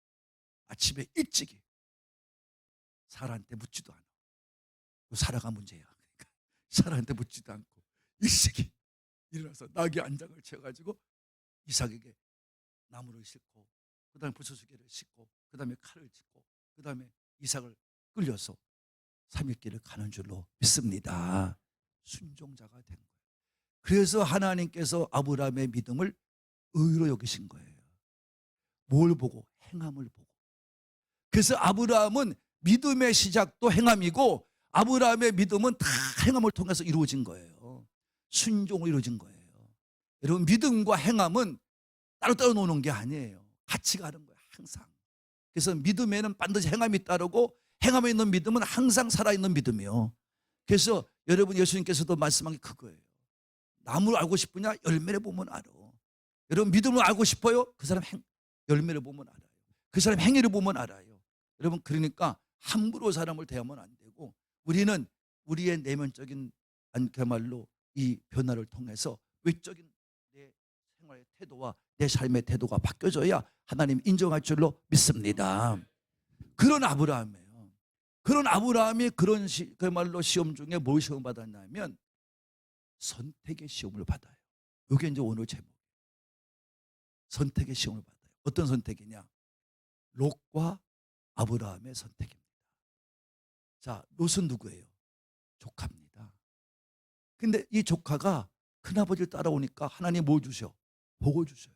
아침에 일찍이, 사라한테 묻지도 않아. 사라가 문제야. 그러니까 사라한테 묻지도 않고 일찍이 일어나서 나귀 안장을 채워가지고 이삭에게 나무를 싣고, 그 다음에 부서수개를 싣고, 그 다음에 칼을 짚고, 그 다음에 이삭을 끌려서 3일길을 가는 줄로 믿습니다. 순종자가 된 거예요. 그래서 하나님께서 아브라함의 믿음을 의로 여기신 거예요. 뭘 보고? 행함을 보고. 그래서 아브라함은 믿음의 시작도 행함이고, 아브라함의 믿음은 다 행함을 통해서 이루어진 거예요. 순종으로 이루어진 거예요. 여러분, 믿음과 행함은 따로따로 노는 게 아니에요. 같이 가는 거예요, 항상. 그래서 믿음에는 반드시 행함이 따르고, 행함에 있는 믿음은 항상 살아있는 믿음이에요. 그래서 여러분, 예수님께서도 말씀한 게 그거예요. 나무를 알고 싶으냐? 열매를 보면 알아. 여러분, 믿음을 알고 싶어요? 그 사람 열매를 보면 알아요. 그 사람 행위를 보면 알아요. 여러분, 그러니까 함부로 사람을 대하면 안 되고, 우리는 우리의 내면적인 그야말로 이 변화를 통해서 외적인 내 생활의 태도와 내 삶의 태도가 바뀌어져야 하나님 인정할 줄로 믿습니다. 그런 아브라함이에요. 그런 아브라함이 그말로 시험 중에 뭘 시험 받았냐면 선택의 시험을 받아요. 이게 이제 오늘 제목. 선택의 시험을 받아요. 어떤 선택이냐? 롯과 아브라함의 선택입니다. 자, 롯은 누구예요? 조카입니다. 근데 이 조카가 큰아버지를 따라오니까 하나님 뭘 주셔? 복을 주셔요.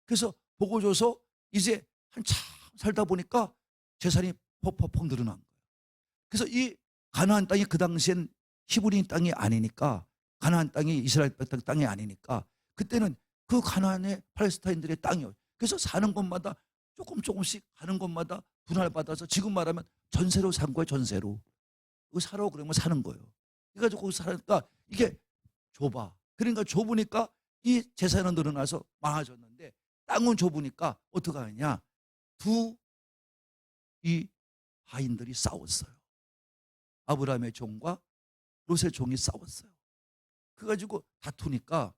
그래서 복을 줘서 이제 한참 살다 보니까 재산이 퍽퍽 늘어난 거예요. 그래서 이 가나안 땅이 그 당시엔 히브리인 땅이 아니니까, 가나안 땅이 이스라엘 땅이 아니니까 그때는 그 가나안의 팔레스타인들의 땅이에요. 그래서 사는 곳마다 조금씩 가는 곳마다 분할 받아서 지금 말하면 전세로 산 거예요. 전세로. 그거 사라고 그러면 사는 거예요. 그래가지고 거기 사니까 이게 좁아. 그러니까 좁으니까 이 재산은 늘어나서 많아졌는데 땅은 좁으니까 어떻게 하느냐? 이 하인들이 싸웠어요. 아브라함의 종과 롯의 종이 싸웠어요. 그래가지고 다투니까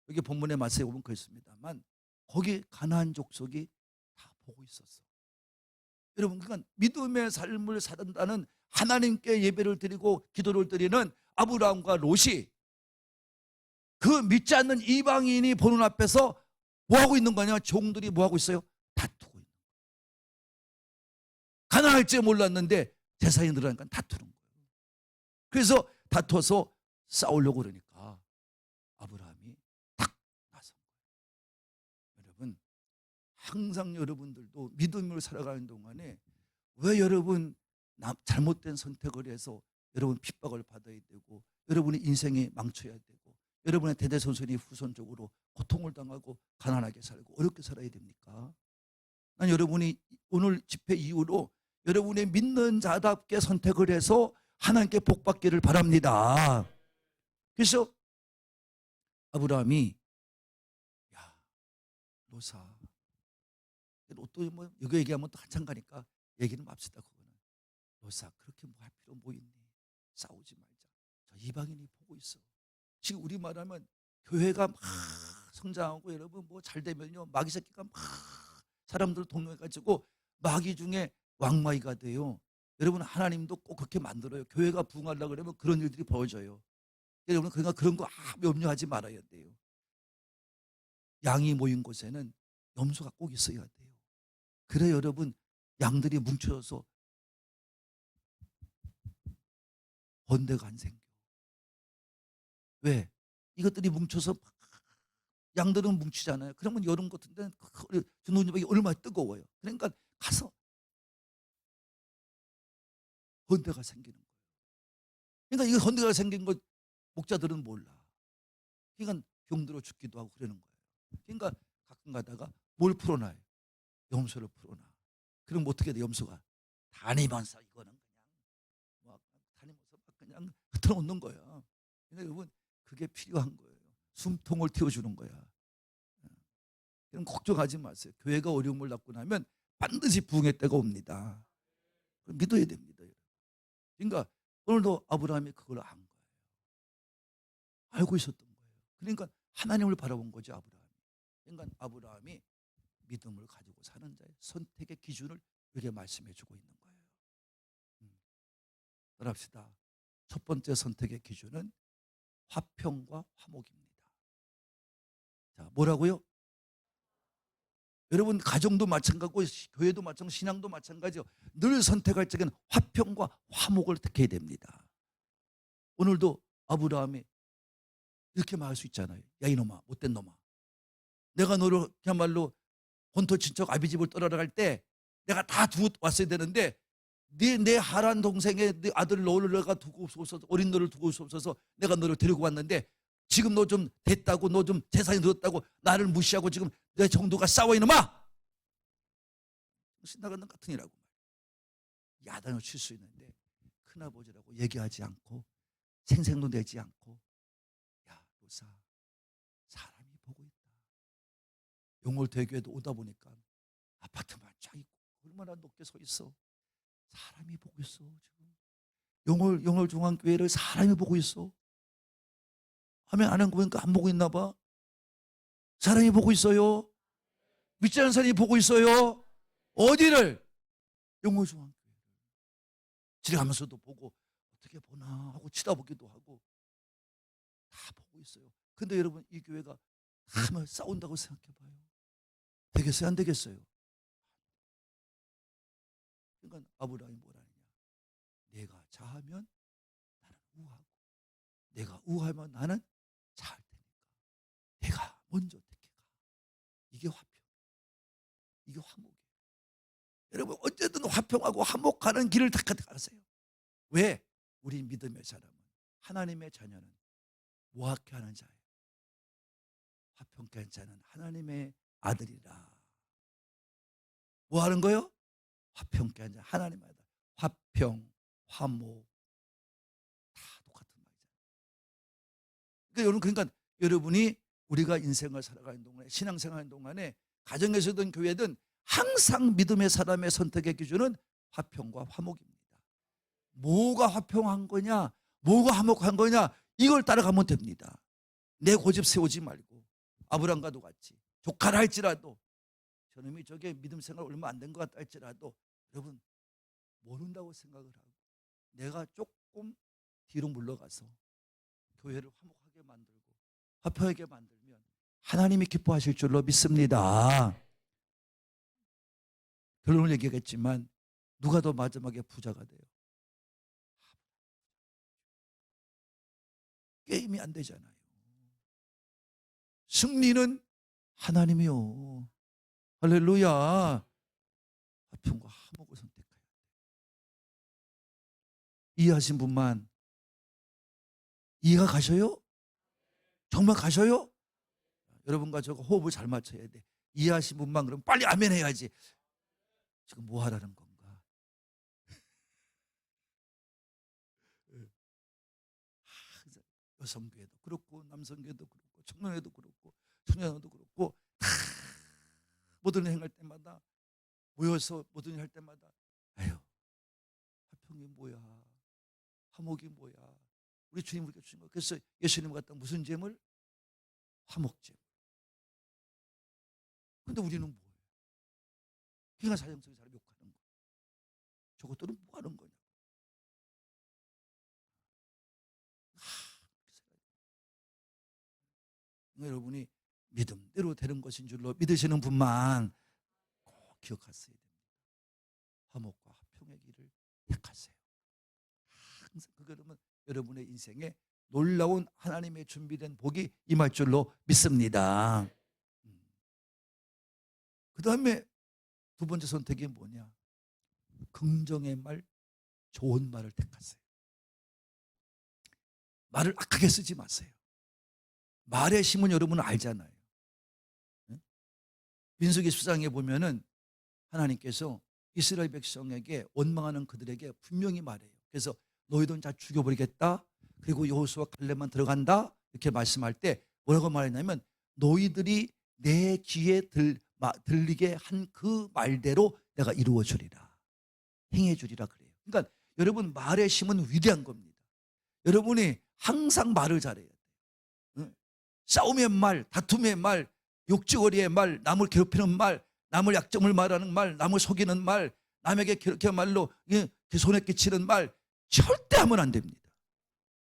여기 본문의 말씀에 보면 그렇습니다만 거기 가나안 족속이 다 보고 있었어. 여러분, 그러니까 믿음의 삶을 산다는, 하나님께 예배를 드리고 기도를 드리는 아브라함과 롯이 그 믿지 않는 이방인이 보는 앞에서 뭐하고 있는 거냐? 종들이 뭐하고 있어요? 다투고 있는 거예요. 가난할 줄 몰랐는데 재산이 늘어나니까 다투는 거예요. 그래서 다투어서 싸우려고 그러니까 아브라함이 딱 나선 거예요. 여러분, 항상 여러분들도 믿음으로 살아가는 동안에 왜 여러분 잘못된 선택을 해서 여러분 핍박을 받아야 되고, 여러분의 인생이 망쳐야 되고, 여러분의 대대손손이 후손적으로 고통을 당하고 가난하게 살고 어렵게 살아야 됩니까? 난 여러분이 오늘 집회 이후로 여러분의 믿는 자답게 선택을 해서 하나님께 복받기를 바랍니다. 그래서 아브라함이 야, 노사, 또 뭐 이거 얘기하면 또 한참 가니까 얘기는 맙시다. 그거는 노사, 그렇게 뭐 할 필요 뭐 있니? 싸우지 말자. 저 이방인이 보고 있어. 지금 우리 말하면 교회가 막 성장하고 여러분 뭐 잘 되면요 마귀 새끼가 막 사람들 동요해가지고 마귀 중에 왕마귀가 돼요. 여러분, 하나님도 꼭 그렇게 만들어요. 교회가 부흥하려고 그러면 그런 일들이 벌어져요. 여러분, 그러니까 그런 거 염려하지 말아야 돼요. 양이 모인 곳에는 염소가 꼭 있어야 돼요. 그래 여러분, 양들이 뭉쳐져서 번데가 안 생겨. 왜? 이것들이 뭉쳐서 양들은 뭉치잖아요. 그러면 여름 같은데 눈이 얼마나 뜨거워요. 그러니까 가서 번데가 생기는 거예요. 그러니까 이 번데가 생긴 거 목자들은 몰라. 그러니까 병들어 죽기도 하고 그러는 거예요. 그러니까 가끔 가다가 뭘 풀어놔요? 염소를 풀어놔. 그럼 어떻게 돼? 염소가 다니면서 이거는 그냥 막 다니면서 막 그냥 흩어놓는 거야. 그러니까 여러분, 그게 필요한 거예요. 숨통을 틔워주는 거야. 그럼 걱정하지 마세요. 교회가 어려움을 겪고 나면 반드시 부흥의 때가 옵니다. 믿어야 됩니다. 그러니까 오늘도 아브라함이 그걸 안 거예요. 알고 있었던 거예요. 그러니까 하나님을 바라본 거죠, 아브라함이. 그러니까 아브라함이 믿음을 가지고 사는 자의 선택의 기준을 이렇게 말씀해 주고 있는 거예요. 따라합시다. 첫 번째 선택의 기준은 화평과 화목입니다. 자, 뭐라고요? 여러분, 가정도 마찬가지고 교회도 마찬가지고 신앙도 마찬가지요. 늘 선택할 적에는 화평과 화목을 택해야 됩니다. 오늘도 아브라함이 이렇게 말할 수 있잖아요. 야, 이놈아, 못된 놈아, 내가 너를 그야말로 본토 친척 아비 집을 떠나갈 때 내가 다 두고 왔어야 되는데 내 하란 동생의 네 아들 너를 내가 두고 없어서, 어린 너를 두고 없어서 내가 너를 데리고 왔는데 지금 너 좀 됐다고, 너 좀 재산이 늘었다고 나를 무시하고 지금 내 정도가 싸워, 이놈아. 신나가는 같은 이라고 야단을 칠 수 있는데 큰아버지라고 얘기하지 않고 생색도 내지 않고, 야, 노사, 사람이 보고 있다. 용월대교에도 오다 보니까 아파트만 쫙 있고 얼마나 높게 서 있어. 사람이 보고 있어. 지금 용월중앙교회를 사람이 보고 있어. 화면 안 한 거 보니까 안 보고 있나 봐. 사람이 보고 있어요. 믿지 않는 사람이 보고 있어요. 어디를? 영호중앙교회를. 지나가면서도 보고 어떻게 보나 하고 치다보기도 하고 다 보고 있어요. 근데 여러분 이 교회가 다 싸운다고 생각해 봐요. 되겠어요? 안 되겠어요? 그러니까 아브라함이 뭐라 하느냐. 내가 자하면 나는 우하고 내가 우하면 나는 자할 테니까 내가 먼저 택해가. 이게 화평. 이게 화목이에요. 여러분 어쨌든 화평하고 화목하는 길을 택하세요. 왜? 우리 믿음의 사람은 하나님의 자녀는 뭐하게 하는 자예요. 화평케 한 자는 하나님의 아들이라. 뭐 하는 거요? 화평케 한 자, 하나님의 아들. 화평, 화목 다 똑같은 말이잖아요. 그러니까 여러분이 우리가 인생을 살아가는 동안에 신앙생활하는 동안에 가정에서든 교회든 항상 믿음의 사람의 선택의 기준은 화평과 화목입니다. 뭐가 화평한 거냐, 뭐가 화목한 거냐 이걸 따라가면 됩니다. 내 고집 세우지 말고 아브람과도 같이 조카라 할지라도 저놈이 저게 믿음 생활 얼마 안 된 것 같다 할지라도 여러분 모른다고 생각을 하고 내가 조금 뒤로 물러가서 교회를 화목하게 만들고 화평하게 만들면 하나님이 기뻐하실 줄로 믿습니다. 결론을 얘기하겠지만 누가 더 마지막에 부자가 돼요? 게임이 안 되잖아요. 승리는 하나님이요. 할렐루야. 화평과 화목을 선택해야 돼요. 이해하신 분만 이해가 가셔요? 정말 가셔요? 여러분과 저가 호흡을 잘 맞춰야 돼. 이해하신 분만 그럼 빨리 아멘 해야지. 지금 뭐 하라는 건가? 여성교회도 그렇고 남성교회도 그렇고 청년회도 그렇고 청년회도 그렇고 다 모든 행할 때마다 모여서 모든 일 할 때마다 아유 화평이 뭐야 화목이 뭐야 우리 주님 우리가 주신 거. 그래서 예수님 같은 무슨 재물? 화목재물. 근데 우리는 뭐예요? 그냥 사형성의 사람 욕하는 거. 저것들은 뭐 하는 거냐? 여러분이 믿음대로 되는 것인 줄로 믿으시는 분만 꼭 기억하셔야 됩니다. 화목과 화평의 길을 택하세요. 항상 그러면 여러분의 인생에 놀라운 하나님의 준비된 복이 임할 줄로 믿습니다. 그 다음에 두 번째 선택이 뭐냐? 긍정의 말, 좋은 말을 택하세요. 말을 악하게 쓰지 마세요. 말의 힘은 여러분은 알잖아요. 민수기 10장에 보면은 하나님께서 이스라엘 백성에게 원망하는 그들에게 분명히 말해요. 그래서 너희들은 다 죽여버리겠다. 그리고 여호수아 갈렙만 들어간다. 이렇게 말씀할 때 뭐라고 말했냐면 너희들이 내 귀에 들리게 한 그 말대로 내가 이루어 주리라. 행해 주리라 그래요. 그러니까 여러분 말의 힘은 위대한 겁니다. 여러분이 항상 말을 잘해야 돼요. 싸움의 말, 다툼의 말, 욕지거리의 말, 남을 괴롭히는 말, 남을 약점을 말하는 말, 남을 속이는 말, 남에게 그렇게 말로 손에 끼치는 말 절대 하면 안 됩니다.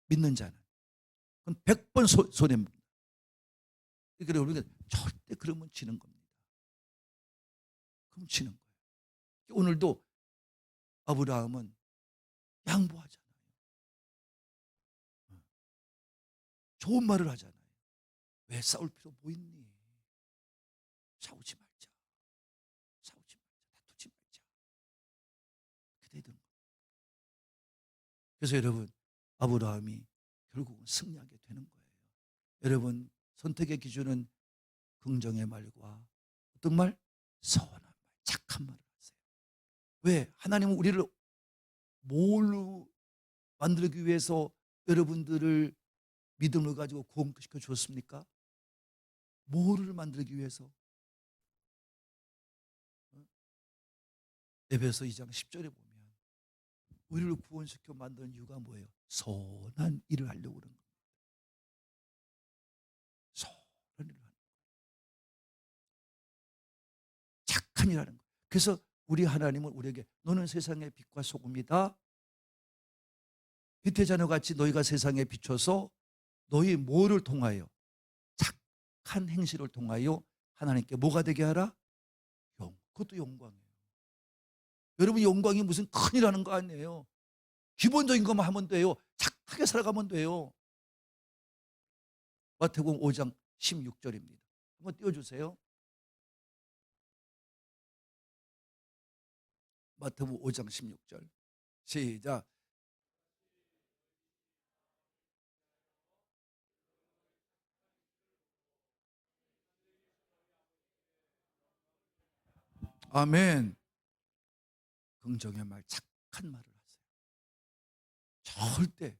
믿는 자는. 그건 100번 손해입니다. 그러니까 우리가 절대 그러면 지는 겁니다. 그럼 지는 거예요. 오늘도 아브라함은 양보하잖아요. 좋은 말을 하잖아요. 왜 싸울 필요 뭐 있니? 싸우지 말자. 싸우지 말자. 다투지 말자. 그렇게 되는 거예요. 그래서 여러분 아브라함이 결국은 승리하게 되는 거예요. 여러분 선택의 기준은 긍정의 말과 어떤 말? 선한 말, 착한 말을 하세요. 왜? 하나님은 우리를 뭘로 만들기 위해서 여러분들을 믿음을 가지고 구원시켜 주었습니까? 뭐를 만들기 위해서? 에베소 2장 10절에 보면 우리를 구원시켜 만드는 이유가 뭐예요? 선한 일을 하려고 그런 겁니다. 착한이라는 거예요. 그래서 우리 하나님은 우리에게 너는 세상의 빛과 소금이다. 빛의 자녀같이 너희가 세상에 비춰서 너희 뭐를 통하여 착한 행실을 통하여 하나님께 뭐가 되게 하라? 그것도 영광이에요. 여러분 영광이 무슨 큰일하는 거 아니에요. 기본적인 것만 하면 돼요. 착하게 살아가면 돼요. 마태복음 5장 16절입니다. 한번 띄워주세요. 마태복음 5장 16절 시작. 아멘. 긍정의 말, 착한 말을 하세요. 절대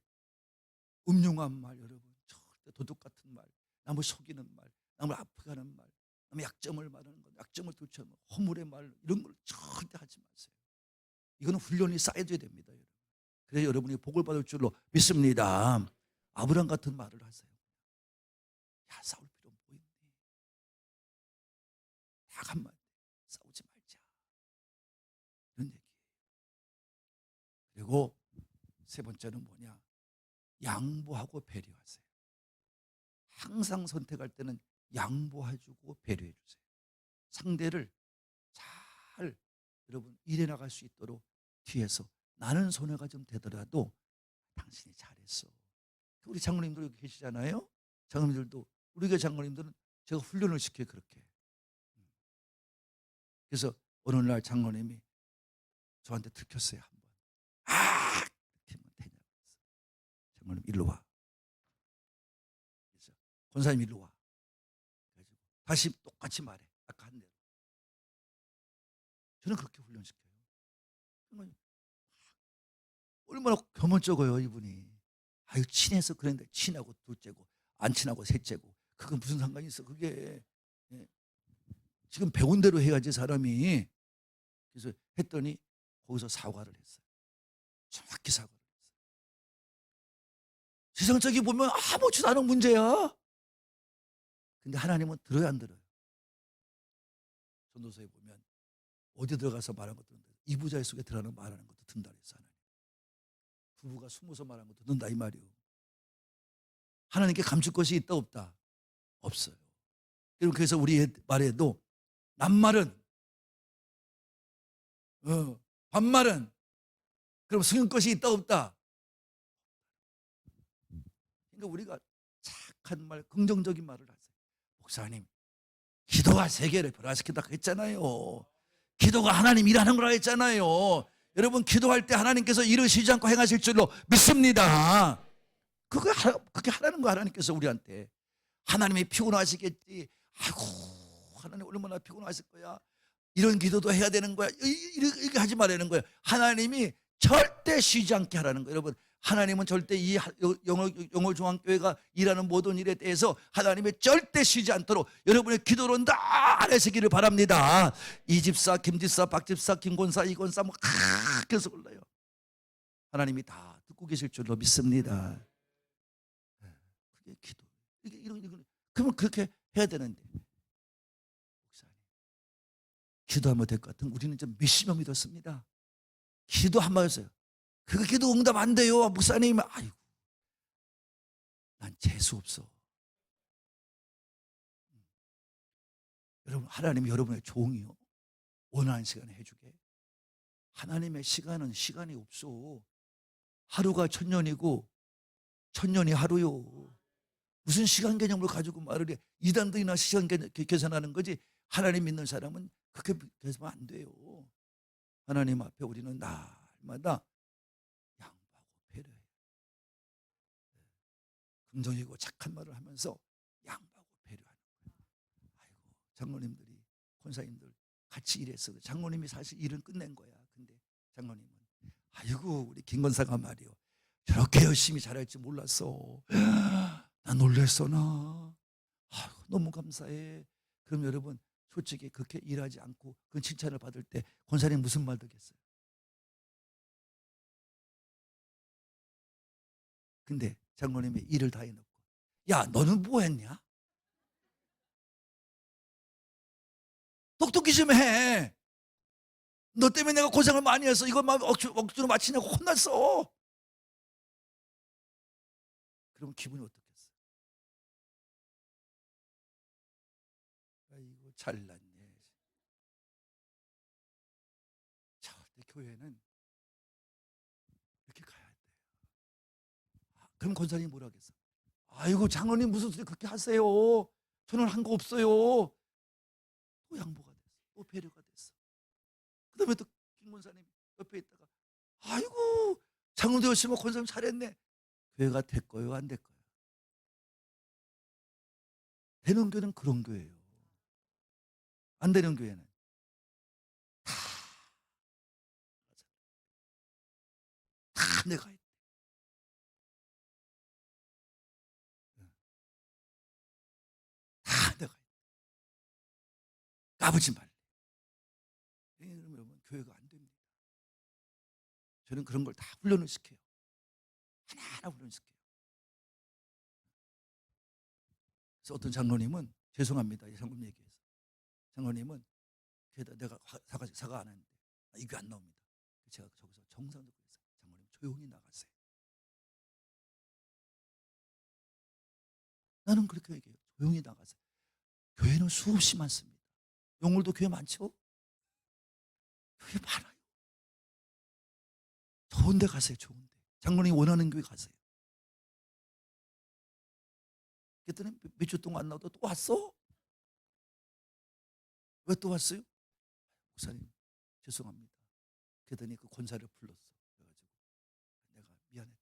음흉한 말, 여러분 절대 도둑 같은 말, 남을 속이는 말, 남을 아프게 하는 말, 남의 약점을 말하는 것, 약점을 들춰는 허물의 말, 이런 걸 절대 하지 마세요. 이거는 훈련이 쌓여져야 됩니다, 여러분. 그래서 여러분이 복을 받을 줄로 믿습니다. 아브라함 같은 말을 하세요. 야, 싸울 필요 뭐 있니? 다 한마디 싸우지 말자, 이런 얘기예요. 그리고 세 번째는 뭐냐? 양보하고 배려하세요. 항상 선택할 때는 양보해주고 배려해주세요. 상대를 잘 여러분 일해 나갈 수 있도록 뒤에서 나는 손해가 좀 되더라도 당신이 잘했어. 우리 장로님들 여기 계시잖아요. 장로님들도 우리 교회 장로님들은 제가 훈련을 시켜요, 그렇게. 그래서 어느 날 장로님이 저한테 들켰어요, 한번. 아, 이렇게 하면 되냐고. 장로님 일로 와. 그래서 권사님 일로 와. 그래가지고 다시 똑같이 말해. 아까 한 대로. 저는 그렇게 훈련시켜요. 얼마나 겸허쩍어요, 이분이. 아유, 친해서 그런데 친하고 둘째고 안 친하고 셋째고 그건 무슨 상관이 있어, 그게. 예. 지금 배운 대로 해야지 사람이. 그래서 했더니 거기서 사과를 했어요. 정확히 사과를 했어요. 세상적이 보면 아무렇지도 않은 문제야. 근데 하나님은 들어야 안 들어요? 전도서에 보면 어디 들어가서 말하는 것도 듣는다. 이부자의 속에 들어가는 말하는 것도 듣는다 그랬어, 하나님. 부부가 숨어서 말하는 것도 듣는다 이 말이요. 하나님께 감출 것이 있다 없다? 없어요. 그래서 우리 말에도 낱말은 반말은 그럼 승인 것이 있다 없다? 그러니까 우리가 착한 말, 긍정적인 말을 하세요. 목사님, 기도가 세계를 변화시킨다고 했잖아요. 기도가 하나님 일하는 거라고 했잖아요. 여러분 기도할 때 하나님께서 이르시지 않고 행하실 줄로 믿습니다. 그게 하라는 거, 하나님께서 우리한테. 하나님이 피곤하시겠지. 아이고, 하나님 얼마나 피곤하실 거야. 이런 기도도 해야 되는 거야. 이렇게 하지 말라는 거예요. 하나님이 절대 쉬지 않게 하라는 거예요. 여러분, 하나님은 절대 이 영월중앙교회가 일하는 모든 일에 대해서 하나님이 절대 쉬지 않도록 여러분의 기도로 다 안에서기를 바랍니다. 이 집사, 김 집사, 박 집사, 김 권사, 이 권사 뭐 계속 올라요. 하나님이 다 듣고 계실 줄로 믿습니다. 그게 기도. 그러면 그렇게 해야 되는데, 기도하면 될 것 같은 우리는 좀 몇십명 믿었습니다. 기도 한번 했어요. 그거 기도 응답 안 돼요, 목사님. 아이고, 난 재수 없어. 여러분, 하나님이 여러분의 종이요, 원하는 시간에 해주게. 하나님의 시간은 시간이 없어. 하루가 천년이고 천년이 하루요. 무슨 시간 개념을 가지고 말을 해. 이단들이나 시간 개념 계산하는 거지. 하나님 믿는 사람은 그렇게 계산하면 안 돼요. 하나님 앞에 우리는 날마다 양보하고 배려해요. 긍정이고 착한 말을 하면서 양보하고 배려하는 거예요. 아이고, 장로님들이, 권사님들 같이 일했어. 장로님이 사실 일은 끝낸 거야. 근데 장로님은 아이고, 우리 김 권사가 말이요, 저렇게 열심히 잘할 줄 몰랐어. 나 놀랬어, 나. 아이고, 너무 감사해. 그럼 여러분, 솔직히 그렇게 일하지 않고 그 칭찬을 받을 때 권사님 무슨 말 듣겠어요? 근데 장로님이 일을 다 해놓고, 야, 너는 뭐 했냐? 똑똑히 좀 해. 너 때문에 내가 고생을 많이 해서 이거 막 억지로 마치냐고 혼났어. 그럼 기분이 어떻겠어? 아이고 잘났네. 절대 교회는 이렇게 가야 돼. 그럼 권사님이 뭐라 하겠어? 아이고 장로님 무슨 소리 그렇게 하세요. 저는 한 거 없어요. 또 양보가 됐어. 또 배려가 됐어. 그 다음에 또 김문사님 옆에 있다가 아이고 장로도 열심히 권사님 잘했네. 교회가 됐거요 안 됐거요? 되는 교회는 그런 교회예요. 안 되는 교회는 다 내가 했대. 다 내가 했대. 까부지 말래. 그러면 여러분 교회가 안 됩니다. 저는 그런 걸 다 훈련을 시켜요. 하나하나 훈련을 시켜요. 그래서 어떤 장로님은 죄송합니다. 이 장로님 얘기해서. 장로님은 내가 사과 안 했는데 이게 안 나옵니다. 제가 저기서 정상적으로 했어요. 장로님 조용히 나가세요. 나는 그렇게 얘기해요. 조용히 나가세요. 교회는 수없이 많습니다. 용울도 교회 많죠? 교회 많아요. 좋은 데 가세요. 좋은 데. 장로님 원하는 교회 가세요. 그랬더니 몇 주 동안 안 나오다 또 왔어? 왜 또 왔어요? 목사님 죄송합니다. 그랬더니 그 권사를 불렀어. 그래가지고 내가 미안했다.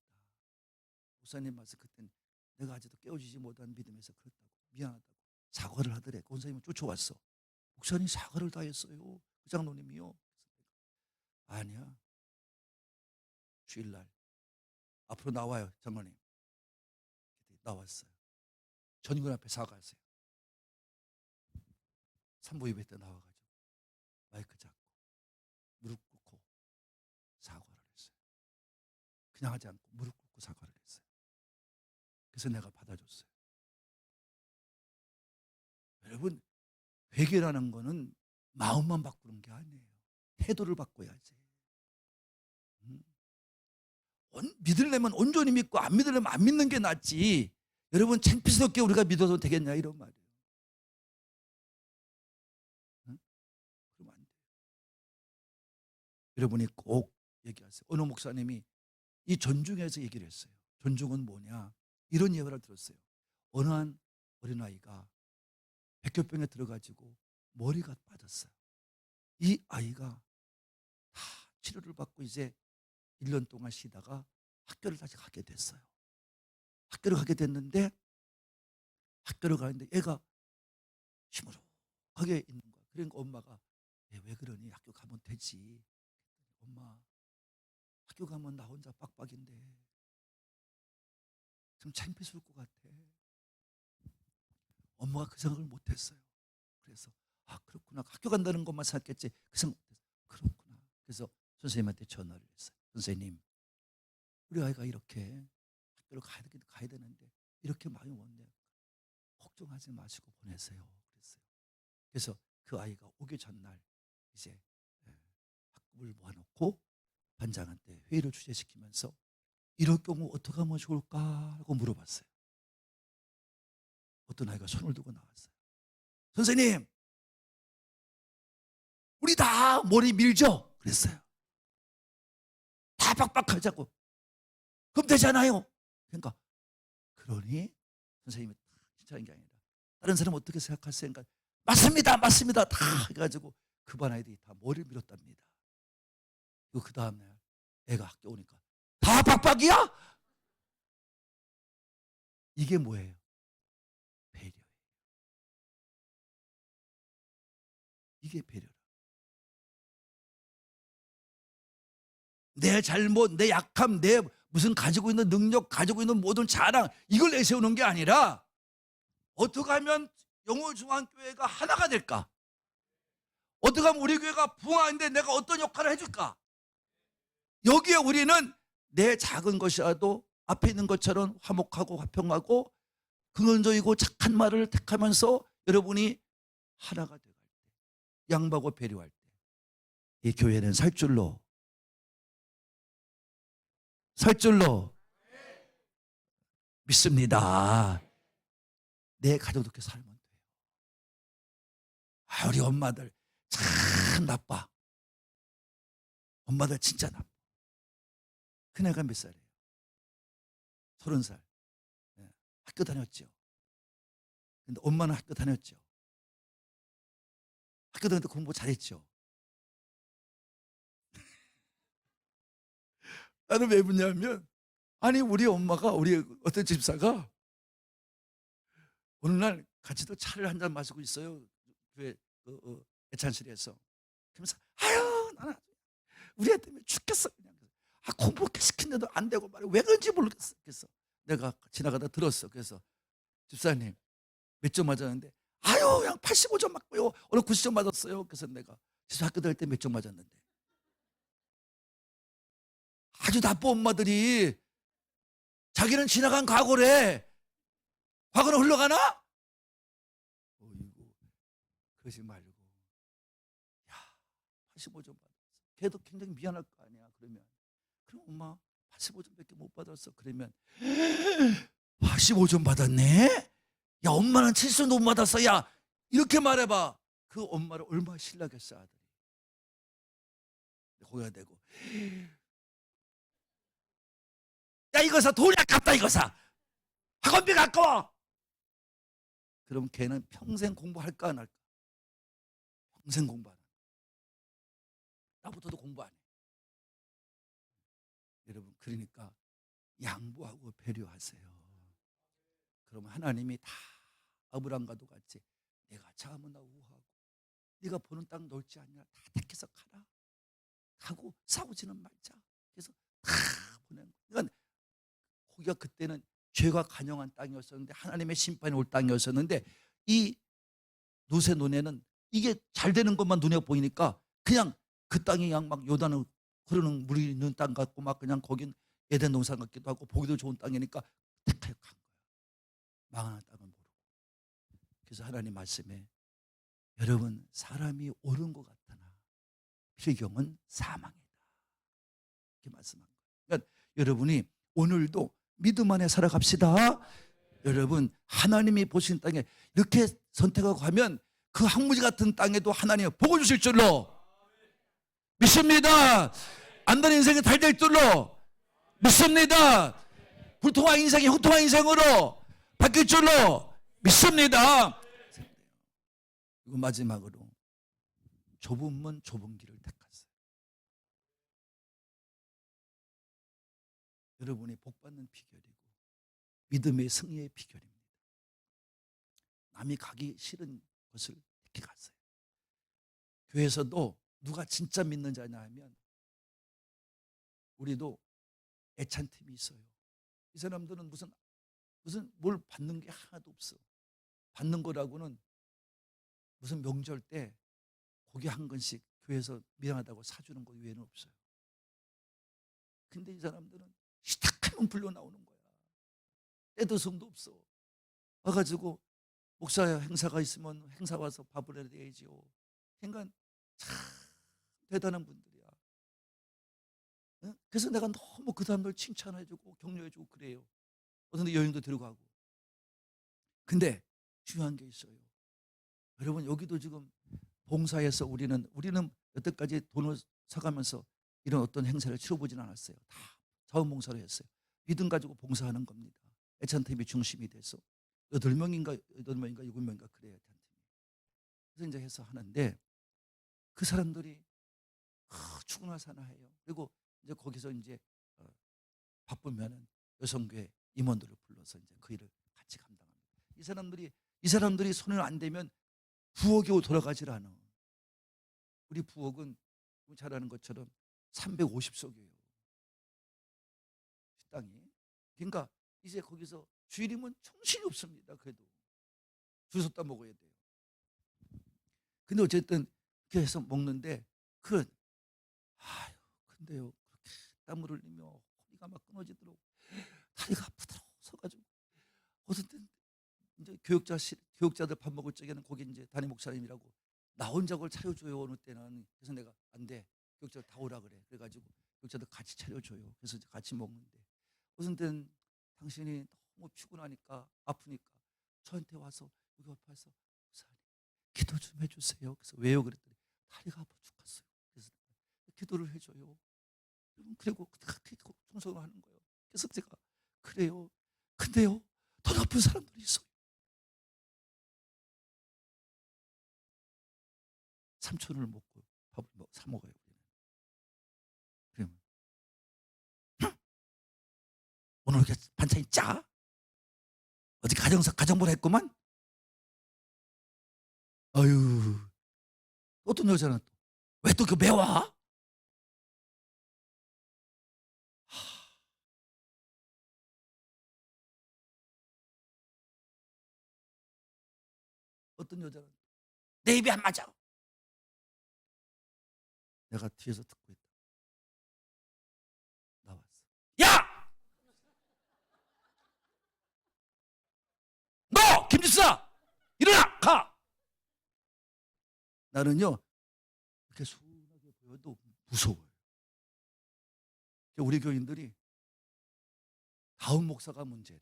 목사님 말씀 그땐 내가 아직도 깨워지지 못한 믿음에서 그랬다고 미안하다고 사과를 하더래. 권사님은 쫓아왔어. 목사님 사과를 다 했어요. 그 장로님이요. 아니야. 주일날 앞으로 나와요. 장로님. 나왔어요. 전군 앞에 사과하세요. 산부 예배 때 나와가지고 마이크 잡고 무릎 꿇고 사과를 했어요. 그냥 하지 않고 무릎 꿇고 사과를 했어요. 그래서 내가 받아줬어요. 여러분 회개라는 거는 마음만 바꾸는 게 아니에요. 태도를 바꿔야지. 믿으려면 온전히 믿고 안 믿으려면 안 믿는 게 낫지. 여러분 창피스럽게 우리가 믿어도 되겠냐 이런 말이에요. 그러면 안 돼요. 여러분이 꼭 얘기하세요. 어느 목사님이 이 존중에서 얘기를 했어요. 존중은 뭐냐? 이런 예화를 들었어요. 어느 한 어린아이가 백혈병에 들어가지고 머리가 빠졌어요. 이 아이가 다 치료를 받고 이제 1년 동안 쉬다가 학교를 다시 가게 됐어요. 학교를 가게 됐는데 학교를 가는데 애가 시무룩하게 있는 거야. 그러니까 엄마가 왜 그러니? 학교 가면 되지. 엄마 학교 가면 나 혼자 빡빡인데 좀 창피스러울 것 같아. 엄마가 그 생각을 못했어요. 그래서 아 그렇구나. 학교 간다는 것만 생각했지 그 생각 못했어요. 그렇구나. 그래서 선생님한테 전화를 했어요. 선생님 우리 아이가 이렇게 학교를 가야 되는데 이렇게 많이 왔네. 걱정하지 마시고 보내세요. 그랬어요. 그래서 그 아이가 오기 전날 이제 학급을 모아놓고 반장한테 회의를 주재시키면서 이럴 경우 어떻게 하면 좋을까 하고 물어봤어요. 어떤 아이가 손을 들고 나왔어요. 선생님 우리 다 머리 밀죠? 그랬어요. 다 빡빡하자고. 그럼 되잖아요. 그러니까 그러니 선생님이 칭찬한 게 아니라 다른 사람 어떻게 생각하세요? 그러니까 맞습니다 맞습니다 다 해가지고 그 반 아이들이 다 머리를 밀었답니다. 그리고 그 다음날 애가 학교 오니까 다 빡빡이야? 이게 뭐예요? 배려예요. 이게 배려라. 내 잘못, 내 약함, 내 무슨 가지고 있는 능력, 가지고 있는 모든 자랑 이걸 내세우는 게 아니라 어떻게 하면 영월중앙교회가 하나가 될까? 어떻게 하면 우리 교회가 부흥하는데 내가 어떤 역할을 해줄까? 여기에 우리는 내 작은 것이라도 앞에 있는 것처럼 화목하고 화평하고 긍정적이고 착한 말을 택하면서 여러분이 하나가 돼갈 때 양보하고 배려할 때 이 교회는 살 줄로 믿습니다. 내 가족도 그렇게 살면 돼요. 우리 엄마들 참 나빠. 엄마들 진짜 나빠. 큰애가 몇 살이에요? 30살. 학교 다녔죠. 근데 엄마는 학교 다녔죠. 학교 다닐 때 공부 잘했죠. 나는 왜 묻냐면, 아니 우리 엄마가, 우리 어떤 집사가 어느 날 같이도 차를 한 잔 마시고 있어요. 교회 애찬실에서. 그러면서 나는 우리 애 때문에 죽겠어 그냥. 공부 시킨데도 안 되고 말이야. 왜 그런지 모르겠어. 그래서 내가 지나가다 들었어. 그래서 집사님 몇 점 맞았는데, 그냥 85점 맞고요. 오늘 90점 맞았어요. 그래서 내가 집사 학교 다닐 때 몇 점 맞았는데. 아주 나쁜 엄마들이 자기는 지나간 과거래. 과거는 흘러가나? 어이구, 그러지 말고. 야, 85점 받았어. 걔도 굉장히 미안할 거 아니야. 그러면 엄마 85점밖에 못 받았어. 그러면 85점 받았네? 야, 엄마는 70점도 못 받았어. 야, 이렇게 말해봐. 그 엄마를 얼마나 신나겠어, 아들이. 거기가 되고, 야, 이거 사. 돈이 아깝다, 이거 사. 학원비가 아까워. 그럼 걔는 평생 공부할까 안 할까? 평생 공부 안 해. 나부터도 공부 안 해. 여러분, 그러니까 양보하고 배려하세요. 그러면 하나님이 다 아브람과도 같이 내가 참으나 우하고 네가 보는 땅 넓지 않냐, 다 택해서 가라 하고 싸우지는 말자. 그래서 다 보낸 거예요. 그러니까 거기가 그때는 죄가 간영한 땅이었었는데, 하나님의 심판이 올 땅이었었는데, 이 노세 논에는 이게 잘 되는 것만 눈에 보이니까 그냥 그 땅이 그냥 막 요단을 흐르는 물이 있는 땅 같고, 막 그냥 거긴 에덴 동산 같기도 하고 보기도 좋은 땅이니까 택하여 간 거예요. 망하는 땅은 모르고. 그래서 하나님 말씀에, 여러분 사람이 옳은 것 같으나 필경은 사망이다, 이렇게 말씀한 거예요. 그러니까 여러분이 오늘도 믿음 안에 살아갑시다. 여러분, 하나님이 보신 땅에 이렇게 선택하고 가면 그 황무지 같은 땅에도 하나님이 복을 주실 줄로 믿습니다. 안 되는 인생이 잘 될 줄로 믿습니다. 불통한 인생이 형통한 인생으로 바뀔 줄로 믿습니다. 그리고 마지막으로 좁은 문 좁은 길을 택하세요. 여러분이 복받는 비결이고 믿음의 승리의 비결입니다. 남이 가기 싫은 것을 택해 가세요. 교회에서도 누가 진짜 믿는 자냐 하면, 우리도 애찬팀이 있어요. 이 사람들은 무슨 뭘 받는 게 하나도 없어. 받는 거라고는 무슨 명절 때 고기 한 건씩 교회에서 미안하다고 사주는 것 외에는 없어요. 근데 이 사람들은 시작하면 불려 나오는 거야. 때도 성도 없어. 와가지고 목사 행사가 있으면 행사 와서 밥을 해야 되지요. 그러니까 참 대단한 분들이야. 그래서 내가 너무 그 사람들 칭찬해주고 격려해주고 그래요. 어떤 데 여행도 들어가고. 근데 중요한 게 있어요. 여러분, 여기도 지금 봉사해서 우리는 여태까지 돈을 사가면서 이런 어떤 행사를 치러보진 않았어요. 다 자원봉사로 했어요. 믿음 가지고 봉사하는 겁니다. 애찬팀이 중심이 돼서 8명인가 7명인가 그래요. 그래서 이제 해서 하는데, 그 사람들이 죽으나 사나 해요. 그리고 이제 거기서 이제 바쁘면은 여성교회 임원들을 불러서 이제 그 일을 같이 감당합니다. 이 사람들이 손을 안 대면 부엌이 돌아가질 않아. 우리 부엌은 잘 아는 것처럼 350석이에요. 식당이. 그러니까 이제 거기서 주일이면 정신이 없습니다. 그래도 줄 섰다 먹어야 돼요. 근데 어쨌든 그렇게 해서 먹는데, 근데요, 그렇게 땀을 흘리며 허리가 막 끊어지도록 다리가 아프도록 서가지고, 어쨌든 이제 교육자들 밥 먹을 적에는 거기 이제 담임 목사님이라고 나 혼자 그걸 차려줘요. 어느 때는. 그래서 내가 안 돼. 교육자들 다 오라 그래. 그래가지고 교육자들 같이 차려줘요. 그래서 이제 같이 먹는데 무슨 때는 당신이 너무 피곤하니까 아프니까 저한테 와서 여기 옆에 와서 목사님 기도 좀 해주세요. 그래서 왜요? 그랬더니 다리가 아파 죽겠어요. 그래서 기도를 해줘요. 그리고 충성을 하는 거예요. 그래서 제가 그래요. 근데요 더 나쁜 사람들이 있어요. 삼촌을 먹고 밥을 사 먹어요. 그러면 오늘 이렇게 반찬이 짜? 어디 가정부를 했구만? 아유, 어떤 여자는 왜 또 그 매워? 어떤 여자는 내 입이 안 맞아. 내가 뒤에서 듣고 있다. 나왔어. 야! 너! 김지수야! 일어나! 가! 나는요, 이렇게 순하게 보여도 무서워요. 우리 교인들이 다음 목사가 문제래.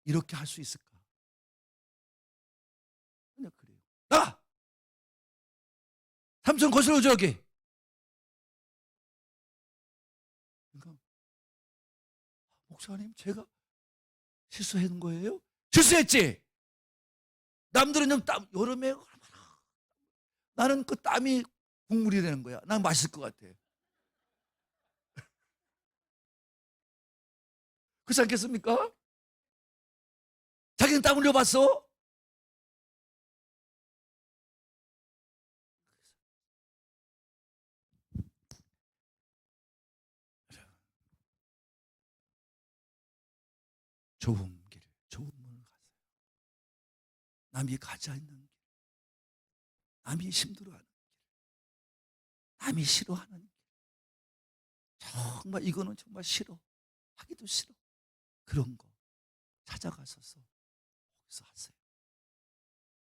이렇게 할 수 있을까? 그냥 그래요. 나가! 삼촌 거슬러 줘, 여기. 그러니까, 목사님, 제가 실수한 거예요? 실수했지? 남들은 좀 여름에 얼마나. 나는 그 땀이 국물이 되는 거야. 난 맛있을 것 같아. 그렇지 않겠습니까? 자기는 땀 흘려봤어? 좁은 길, 좁은 문을 가세요. 남이 가지 않는 길, 남이 힘들어하는 길, 남이 싫어하는 길. 정말 이거는 정말 싫어. 하기도 싫어. 그런 거 찾아가셔서 거기서 하세요.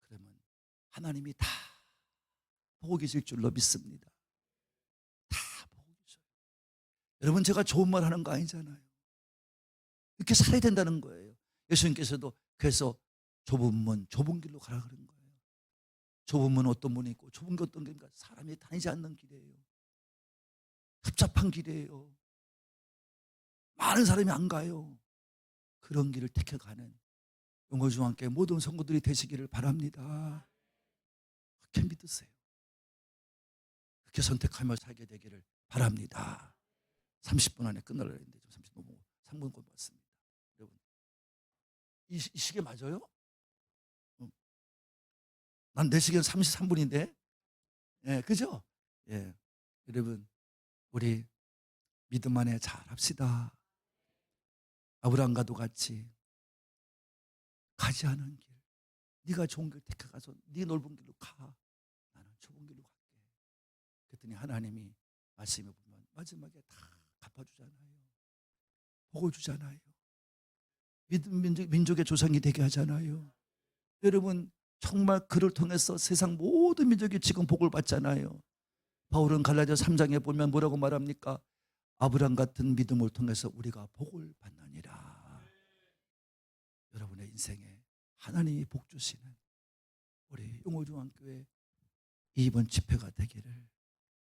그러면 하나님이 다 보고 계실 줄로 믿습니다. 다 보고 계셔요. 여러분 제가 좋은 말 하는 거 아니잖아요. 이렇게 살아야 된다는 거예요. 예수님께서도 그래서 좁은 문, 좁은 길로 가라 그런 거예요. 좁은 문 어떤 문이 있고 좁은 게 어떤 길인가? 사람이 다니지 않는 길이에요. 복잡한 길이에요. 많은 사람이 안 가요. 그런 길을 택해가는 용호중앙교회 모든 성도들이 되시기를 바랍니다. 그렇게 믿으세요. 그렇게 선택하며 살게 되기를 바랍니다. 30분 안에 끝나려 했는데 30분 넘어 3분 곧 왔습니다. 여러분 이 시계 맞아요? 난 내 시계는 33분인데 예, 그죠? 예, 여러분 우리 믿음 안에 잘 합시다. 아브라함과도 같이 가지 않은 길, 네가 좋은 길 택해가서 네 넓은 길로 가. 나는 좁은 길로 갈게. 그랬더니 하나님이 말씀해 보면 마지막에 다 갚아주잖아요. 복을 주잖아요. 민족의 조상이 되게 하잖아요. 여러분 정말 그를 통해서 세상 모든 민족이 지금 복을 받잖아요. 바울은 갈라디아 3장에 보면 뭐라고 말합니까? 아브라함 같은 믿음을 통해서 우리가 복을 받느니라. 여러분의 인생에 하나님이 복 주시는 우리 용호중앙교회 이번 집회가 되기를,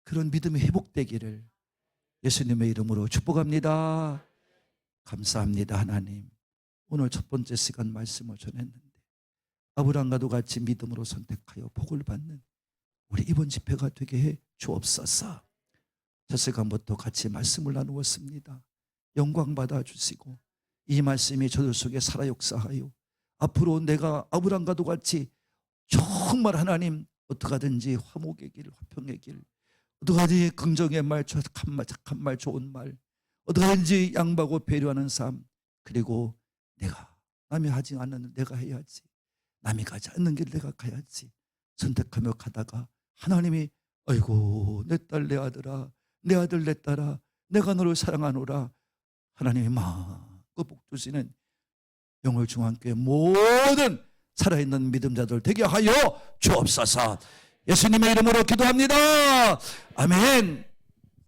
그런 믿음이 회복되기를 예수님의 이름으로 축복합니다. 감사합니다. 하나님, 오늘 첫 번째 시간 말씀을 전했는데 아브라함과도 같이 믿음으로 선택하여 복을 받는 우리 이번 집회가 되게 해 주옵소서. 첫 시간부터 같이 말씀을 나누었습니다. 영광 받아주시고 이 말씀이 저들 속에 살아 역사하여 앞으로 내가 아브라함과도 같이 정말 하나님 어떡하든지 화목의 길, 화평의 길, 어떡하든지 긍정의 말, 착한 말, 좋은 말, 어떡하든지 양보하고 배려하는 삶, 그리고 내가 남이 하지 않는 내가 해야지, 남이 가지 않는 길 내가 가야지 선택하며 가다가 하나님이 아이고 내 딸 내 아들아, 내 아들 내 딸아, 내가 너를 사랑하노라. 하나님이 마음껏 복 주시는 용월중앙교회 모든 살아있는 믿음자들 되게 하여 주옵소서. 예수님의 이름으로 기도합니다. 아멘.